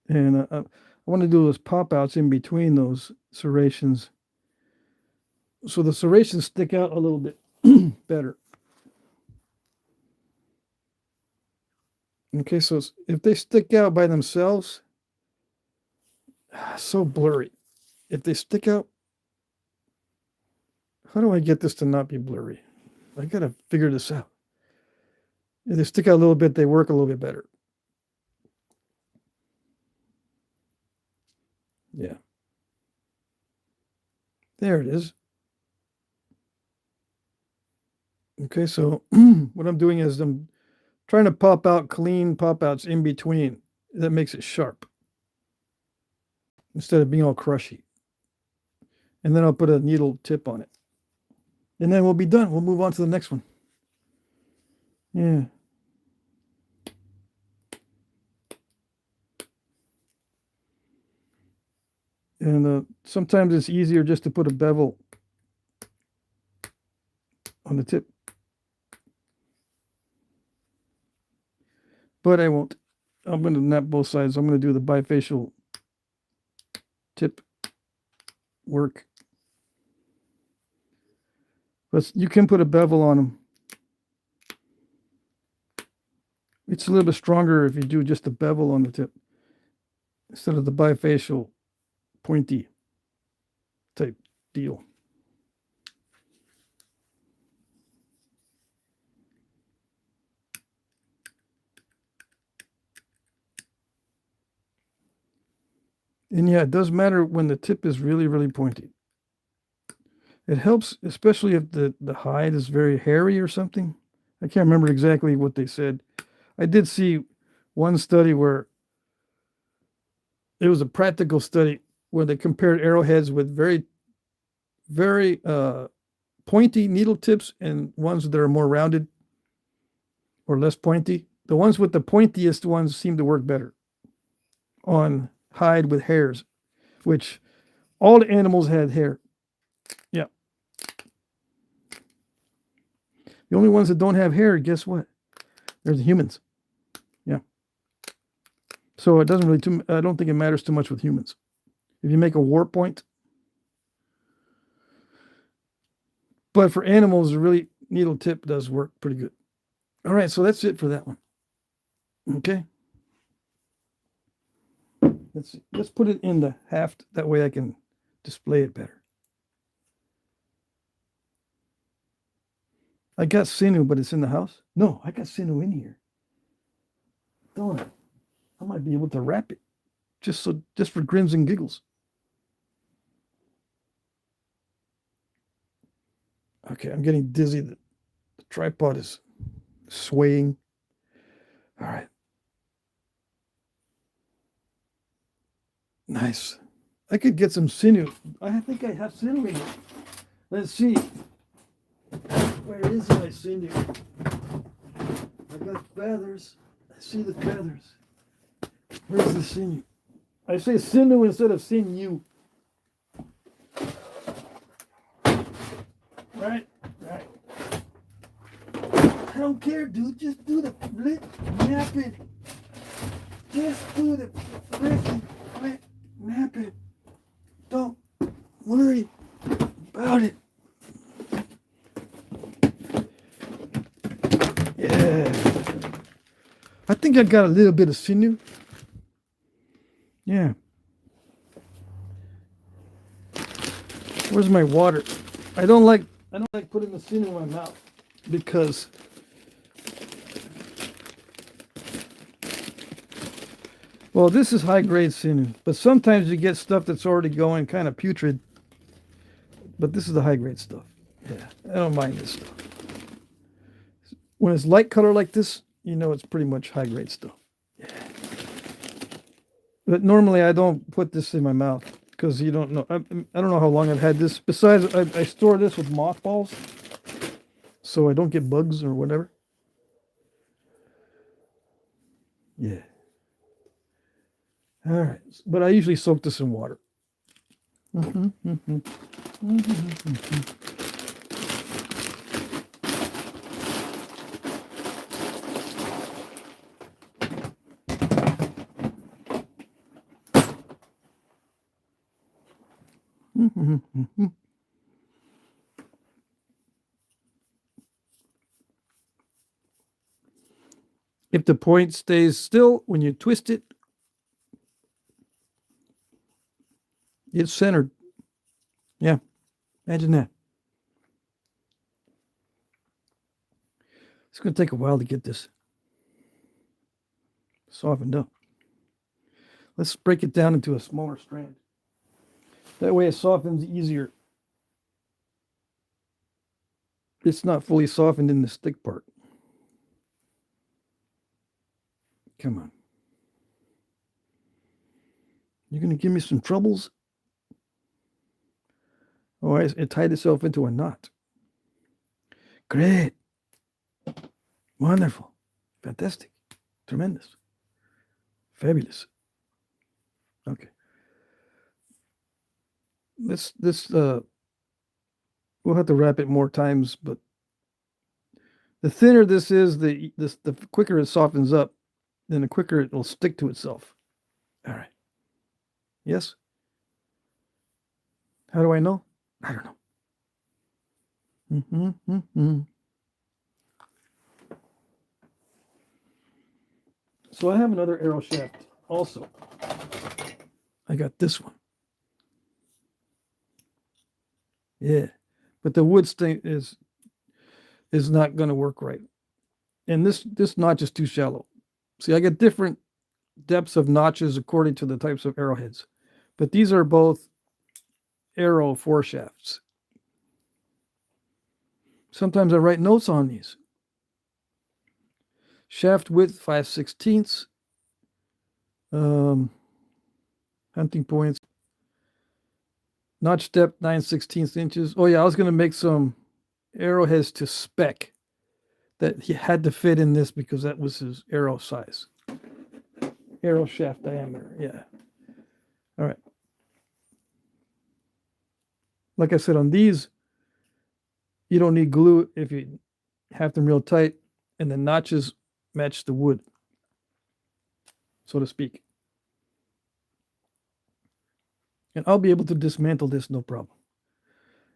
And I want to do those pop-outs in between those serrations, so the serrations stick out a little bit better. Okay, so if they stick out by themselves, so blurry. If they stick out, how do I get this to not be blurry? I gotta figure this out. If they stick out a little bit, they work a little bit better. Yeah. There it is. Okay, so what I'm doing is I'm trying to pop out clean pop-outs in between. That makes it sharp instead of being all crushy. And then I'll put a needle tip on it. And then we'll be done. We'll move on to the next one. Yeah. And sometimes it's easier just to put a bevel on the tip. But I won't. I'm going to nap both sides. I'm going to do the bifacial tip work. But you can put a bevel on them. It's a little bit stronger if you do just a bevel on the tip instead of the bifacial pointy type deal. And yeah, it does matter when the tip is really, really pointy. It helps, especially if the hide is very hairy or something. I can't remember exactly what they said. I did see one study where it was a practical study where they compared arrowheads with very, very pointy needle tips and ones that are more rounded or less pointy. The ones with the pointiest ones seem to work better on hide with hairs, which all the animals had hair. Yeah. The only ones that don't have hair, guess what? They're the humans. Yeah. So it doesn't really, I don't think it matters too much with humans. If you make a warp point. But for animals, the really needle tip does work pretty good. All right, so that's it for that one. Okay. Let's put it in the haft. That way I can display it better. I got sinew, but it's in the house. No, I got sinew in here. Don't I? I might be able to wrap it just for grins and giggles. Okay, I'm getting dizzy. The tripod is swaying. All right. Nice. I could get some sinew. I think I have sinew in here. Let's see. Where is my sinew? I got feathers. I see the feathers. Where's the sinew? I say sinew instead of sinew. Right. I don't care, dude. Just do the Flintnapping. Just do the freaking Flintnapping. Don't worry about it. Yeah. I think I got a little bit of sinew. Yeah. Where's my water? I don't like putting the sinew in my mouth because well, this is high grade sinew, but sometimes you get stuff that's already going kind of putrid. But this is the high grade stuff. Yeah, I don't mind this stuff. When it's light color like this, you know it's pretty much high grade stuff. Yeah. But normally I don't put this in my mouth because you don't know. I don't know how long I've had this. Besides, I store this with mothballs so I don't get bugs or whatever. Yeah. All right. But I usually soak this in water. If the point stays still when you twist it, it's centered. Yeah, imagine that. It's going to take a while to get this softened up. Let's break it down into a smaller strand. That way it softens easier. It's not fully softened in the stick part. Come on. You're going to give me some troubles? Oh, it tied itself into a knot. Great. Wonderful. Fantastic. Tremendous. Fabulous. Okay. We'll have to wrap it more times, but the thinner this is, the quicker it softens up, then the quicker it will stick to itself. All right. Yes? How do I know? I don't know. So I have another arrow shaft also. I got this one. Yeah. But the wood stain is not going to work right. And this notch is too shallow. See, I get different depths of notches according to the types of arrowheads. But these are both arrow foreshafts. Sometimes I write notes on these. Shaft width 5/16. Hunting points. Notch depth 9/16 inches. Oh yeah, I was going to make some arrowheads to spec. that he had to fit in this because that was his arrow size. Arrow shaft diameter, yeah. All right. Like I said, on these, you don't need glue if you have them real tight, and the notches match the wood, so to speak. And I'll be able to dismantle this no problem.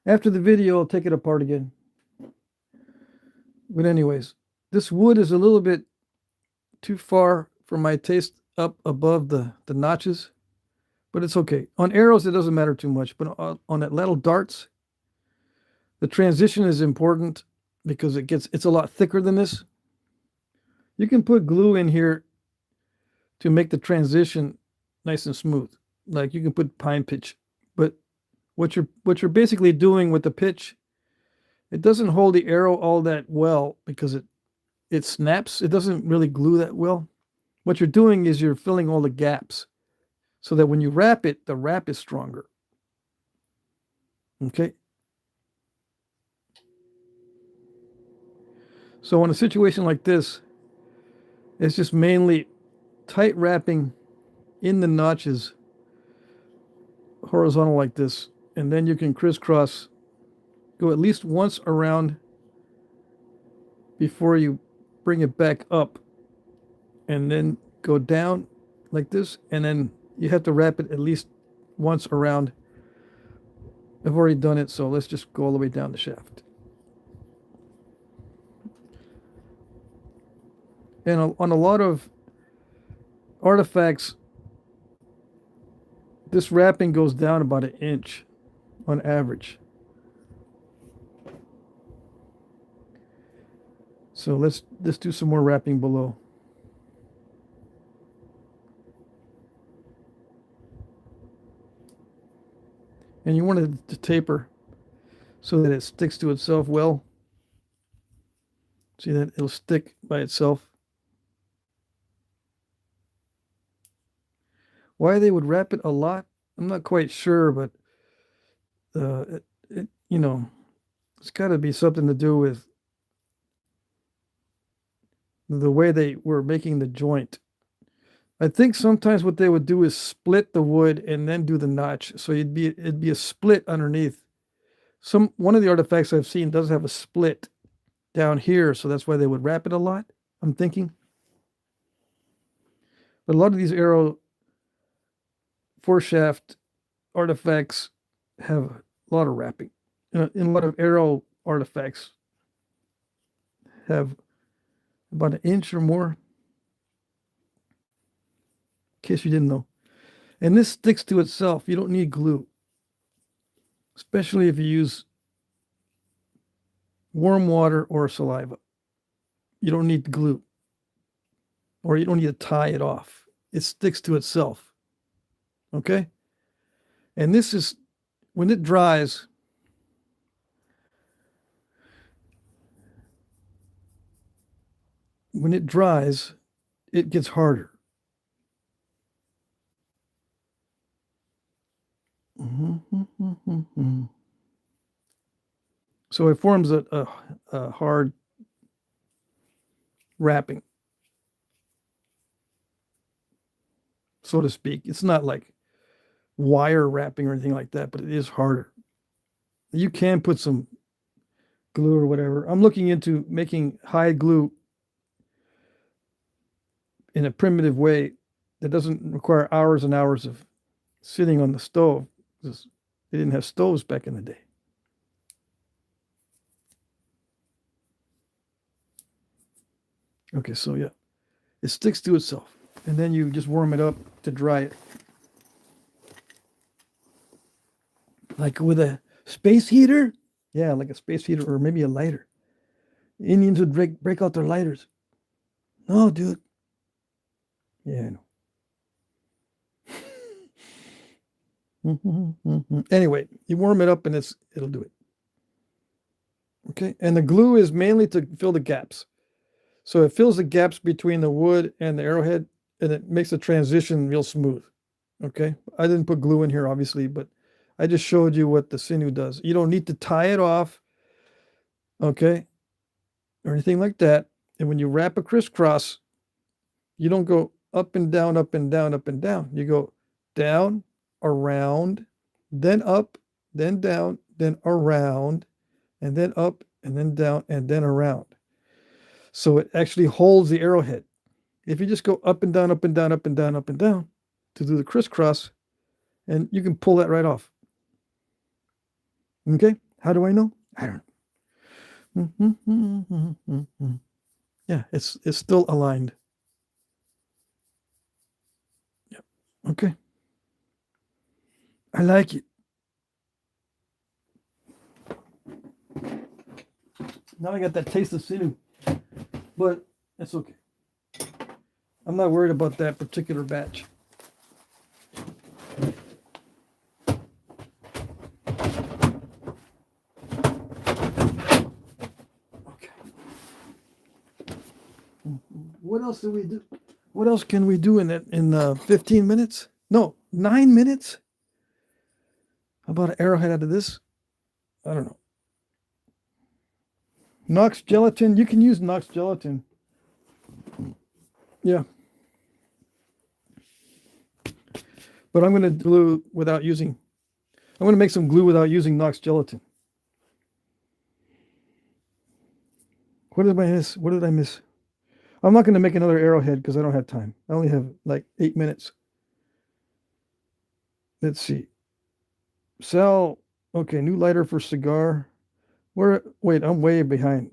After the video, I'll take it apart again. But anyways, this wood is a little bit too far for my taste up above the notches, but it's okay. On arrows, it doesn't matter too much, but on that little darts, the transition is important because it's a lot thicker than this. You can put glue in here to make the transition nice and smooth. Like you can put pine pitch, but what you're basically doing with the pitch, it doesn't hold the arrow all that well because it snaps. It doesn't really glue that well. What you're doing is you're filling all the gaps so that when you wrap it, the wrap is stronger. Okay. So in a situation like this, it's just mainly tight wrapping in the notches horizontal like this, and then you can crisscross, go at least once around before you bring it back up, and then go down like this, and then you have to wrap it at least once around. I've already done it, so let's just go all the way down the shaft. And on a lot of artifacts, this wrapping goes down about 1 inch on average. So let's do some more wrapping below. And you want it to taper so that it sticks to itself well. See that it'll stick by itself. Why they would wrap it a lot, I'm not quite sure, but you know, it's got to be something to do with the way they were making the joint. I think sometimes what they would do is split the wood and then do the notch, so it'd be a split underneath. One of the artifacts I've seen does have a split down here, so that's why they would wrap it a lot, I'm thinking. But a lot of these arrow Foreshaft artifacts have a lot of wrapping. In a lot of arrow artifacts have about 1 inch or more, in case you didn't know. And this sticks to itself. You don't need glue, especially if you use warm water or saliva. You don't need glue, or you don't need to tie it off. It sticks to itself. Okay? And this is, when it dries, it gets harder. So it forms a hard wrapping, so to speak. It's not like wire wrapping or anything like that, but it is harder. You can put some glue or whatever. I'm looking into making hide glue in a primitive way that doesn't require hours and hours of sitting on the stove, because they didn't have stoves back in the day. Okay, so yeah, it sticks to itself, and then you just warm it up to dry it. Like with a space heater? Yeah, like a space heater, or maybe a lighter. Indians would break out their lighters. No, dude. Yeah, I know. Anyway, you warm it up and it'll do it. Okay, and the glue is mainly to fill the gaps. So it fills the gaps between the wood and the arrowhead, and it makes the transition real smooth. Okay, I didn't put glue in here, obviously, but I just showed you what the sinew does. You don't need to tie it off. Okay, or anything like that. And when you wrap a crisscross, you don't go up and down, up and down, up and down. You go down, around, then up, then down, then around, and then up, and then down, and then around. So it actually holds the arrowhead. If you just go up and down, up and down, up and down, up and down to do the crisscross, and you can pull that right off. Okay? How do I know? I don't know. Yeah, it's still aligned. Yep. Okay. I like it. Now I got that taste of sinew, but it's okay. I'm not worried about that particular batch. Okay. What else do we do? What else can we do in 15 minutes? No, 9 minutes? How about an arrowhead out of this? I don't know. Knox gelatin. You can use Knox gelatin. Yeah. But I'm going to glue without using... I'm going to make some glue without using Knox gelatin. What did I miss? What did I miss? I'm not going to make another arrowhead because I don't have time. I only have like 8 minutes. Let's see. Sell. Okay, new lighter for cigar. Wait, I'm way behind.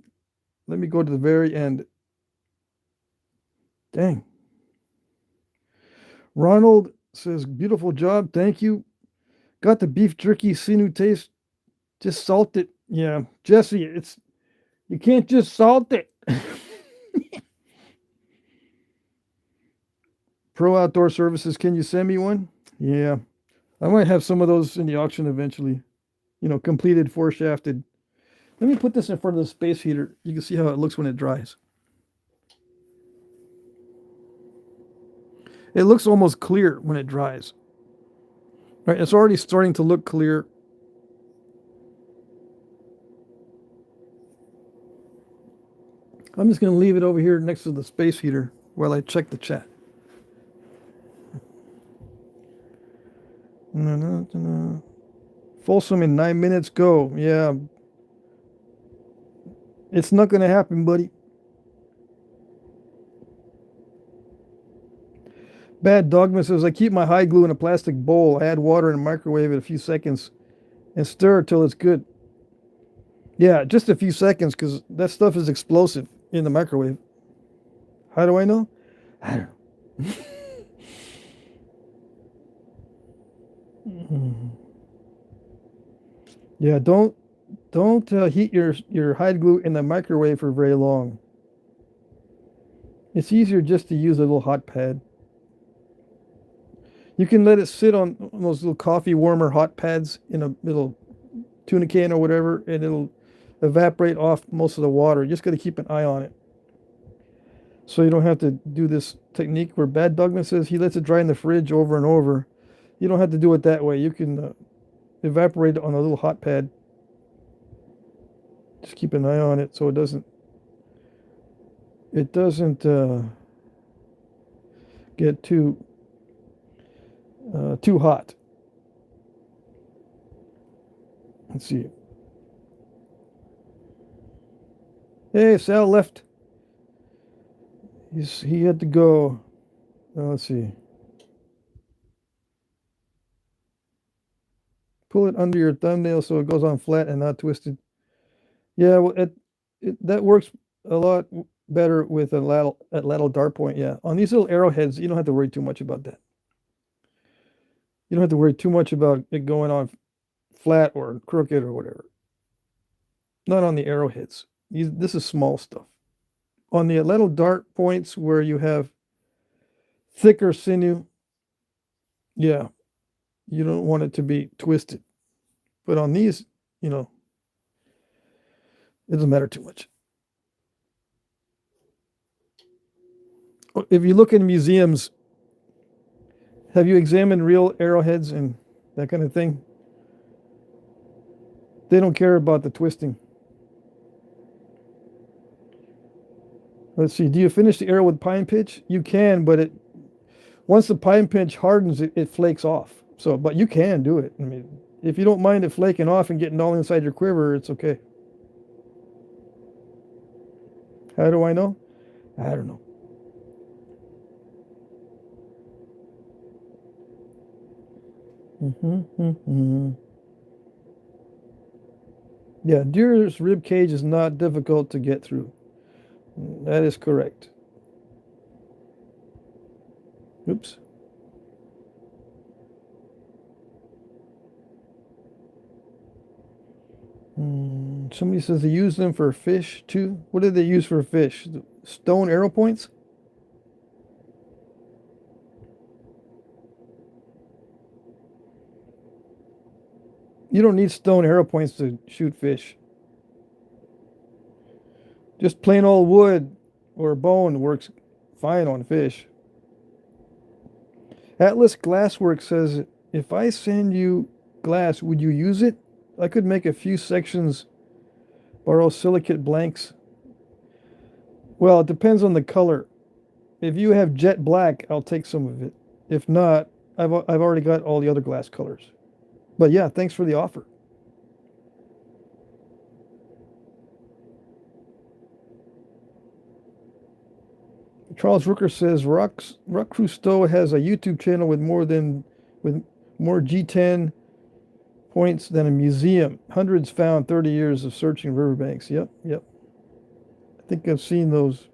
Let me go to the very end. Dang. Ronald says, beautiful job. Thank you. Got the beef jerky sinew taste. Just salt it. Yeah, Jesse, you can't just salt it. Pro Outdoor Services, can you send me one? Yeah. I might have some of those in the auction eventually. Completed, foreshafted. Let me put this in front of the space heater. You can see how it looks when it dries. It looks almost clear when it dries. Right, it's already starting to look clear. I'm just going to leave it over here next to the space heater while I check the chat. Folsom in 9 minutes, go. Yeah. It's not going to happen, buddy. Bad Dogma says, I keep my hide glue in a plastic bowl, add water and microwave it a few seconds, and stir till it's good. Yeah, just a few seconds because that stuff is explosive in the microwave. How do I know? I don't know. Yeah, don't heat your hide glue in the microwave for very long. It's easier just to use a little hot pad. You can let it sit on those little coffee warmer hot pads in a little tuna can or whatever, and it'll evaporate off most of the water. You just got to keep an eye on it. So you don't have to do this technique where Bad Dogman says he lets it dry in the fridge over and over. You don't have to do it that way. You can evaporate it on a little hot pad. Just keep an eye on it so it doesn't get too hot. Let's see. Hey, Sal left. He had to go. Let's see. Pull it under your thumbnail so it goes on flat and not twisted. Yeah, well, that works a lot better with a lateral dart point. Yeah, on these little arrowheads, you don't have to worry too much about that. You don't have to worry too much about it going on flat or crooked or whatever. Not on the arrowheads. This is small stuff. On the lateral dart points where you have thicker sinew, yeah, you don't want it to be twisted. But on these, it doesn't matter too much. If you look in museums, have you examined real arrowheads and that kind of thing? They don't care about the twisting. Let's see. Do you finish the arrow with pine pitch? You can, but it once the pine pitch hardens, it flakes off. So, but you can do it. I mean, if you don't mind it flaking off and getting all inside your quiver, it's okay. How do I know? I don't know. Yeah, deer's rib cage is not difficult to get through. That is correct. Oops. Somebody says they use them for fish too. What did they use for fish? Stone arrow points? You don't need stone arrow points to shoot fish. Just plain old wood or bone works fine on fish. Atlas Glassworks says, if I send you glass, would you use it? I could make a few sections, borrow silicate blanks. Well, it depends on the color. If you have jet black, I'll take some of it. If not, I've already got all the other glass colors. But yeah, thanks for the offer. Charles Rooker says Rock Crusteau has a YouTube channel with more G10 points than a museum. Hundreds found, 30 years of searching riverbanks. Yep. I think I've seen those.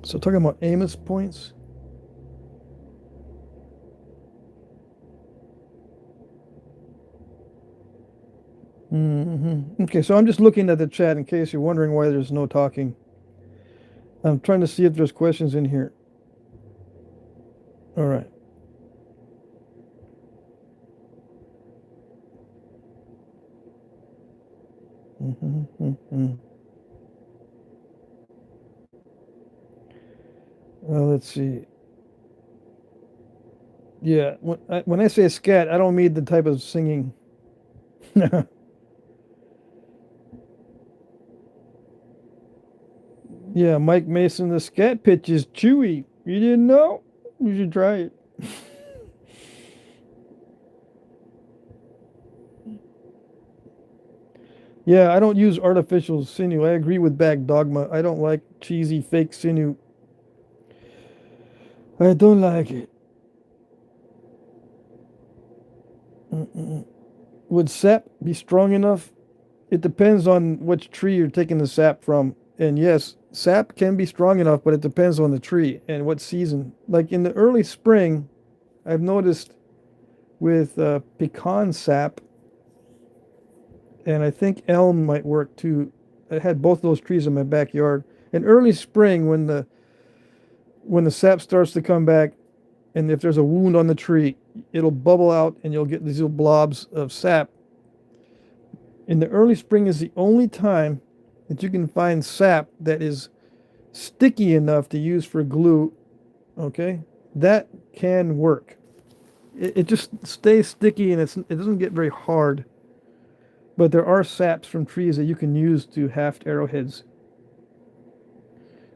So talking about Amos points. Okay, so I'm just looking at the chat in case you're wondering why there's no talking. I'm trying to see if there's questions in here. All right. Well, let's see. Yeah, when I say scat, I don't mean the type of singing. Yeah, Mike Mason, the scat pitch is chewy. You didn't know? You should try it. Yeah, I don't use artificial sinew. I agree with Back Dogma. I don't like cheesy fake sinew. I don't like it. Would sap be strong enough? It depends on which tree you're taking the sap from. And yes, sap can be strong enough, but it depends on the tree and what season. Like in the early spring, I've noticed with pecan sap, and I think elm might work too. I had both those trees in my backyard. In early spring, when the sap starts to come back, and if there's a wound on the tree, it'll bubble out, and you'll get these little blobs of sap. In the early spring is the only time that you can find sap that is sticky enough to use for glue. Okay, that can work. It just stays sticky and it doesn't get very hard. But there are saps from trees that you can use to haft arrowheads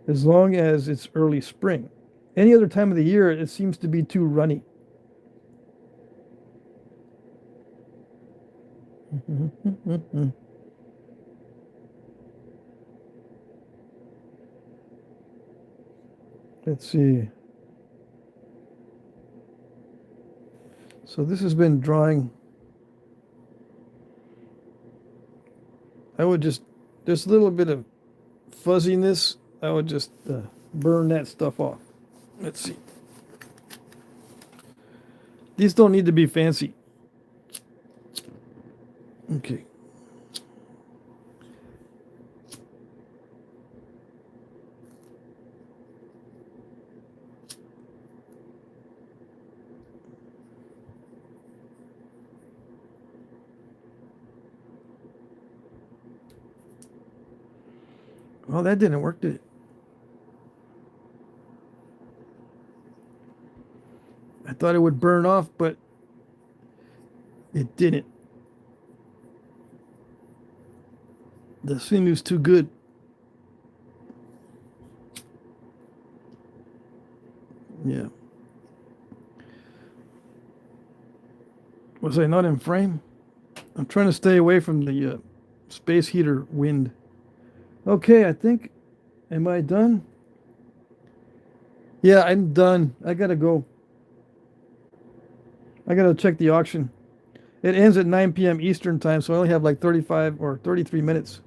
as long as it's early spring. Any other time of the year, it seems to be too runny. Let's see. So this has been drying. I would just, there's a little bit of fuzziness. I would just burn that stuff off. Let's see. These don't need to be fancy. Okay. Well, that didn't work, did it? thought it would burn off, but it didn't. The sinew's too good. Yeah. Was I not in frame? I'm trying to stay away from the space heater wind. Okay, I think. Am I done? Yeah, I'm done. I gotta go. I gotta check the auction. It ends at 9 p.m. Eastern time, so I only have like 35 or 33 minutes.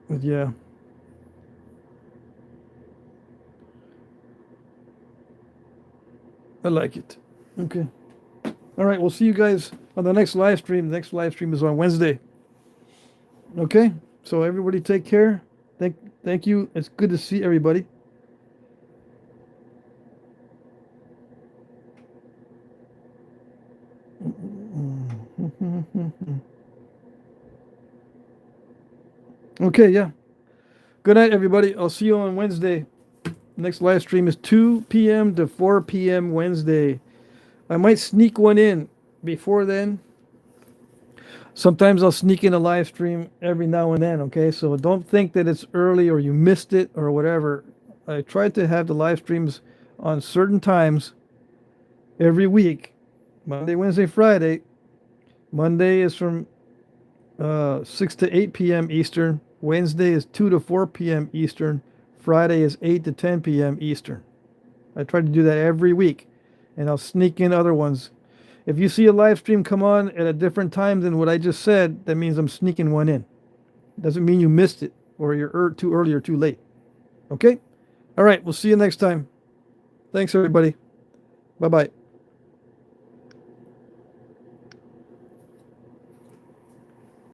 But yeah. I like it. Okay. All right, we'll see you guys on the next live stream. The next live stream is on Wednesday. Okay? So everybody take care. Thank you. It's good to see everybody. Okay, yeah. Good night, everybody. I'll see you on Wednesday. Next live stream is 2 p.m. to 4 p.m. Wednesday. I might sneak one in before then. Sometimes I'll sneak in a live stream every now and then, okay? So don't think that it's early or you missed it or whatever. I try to have the live streams on certain times every week. Monday, Wednesday, Friday. Monday is from 6 to 8 p.m. Eastern. Wednesday is 2 to 4 p.m. Eastern. Friday is 8 to 10 p.m. Eastern. I try to do that every week, and I'll sneak in other ones. If you see a live stream come on at a different time than what I just said, that means I'm sneaking one in. Doesn't mean you missed it or you're too early or too late. Okay? All right, we'll see you next time. Thanks, everybody. Bye-bye.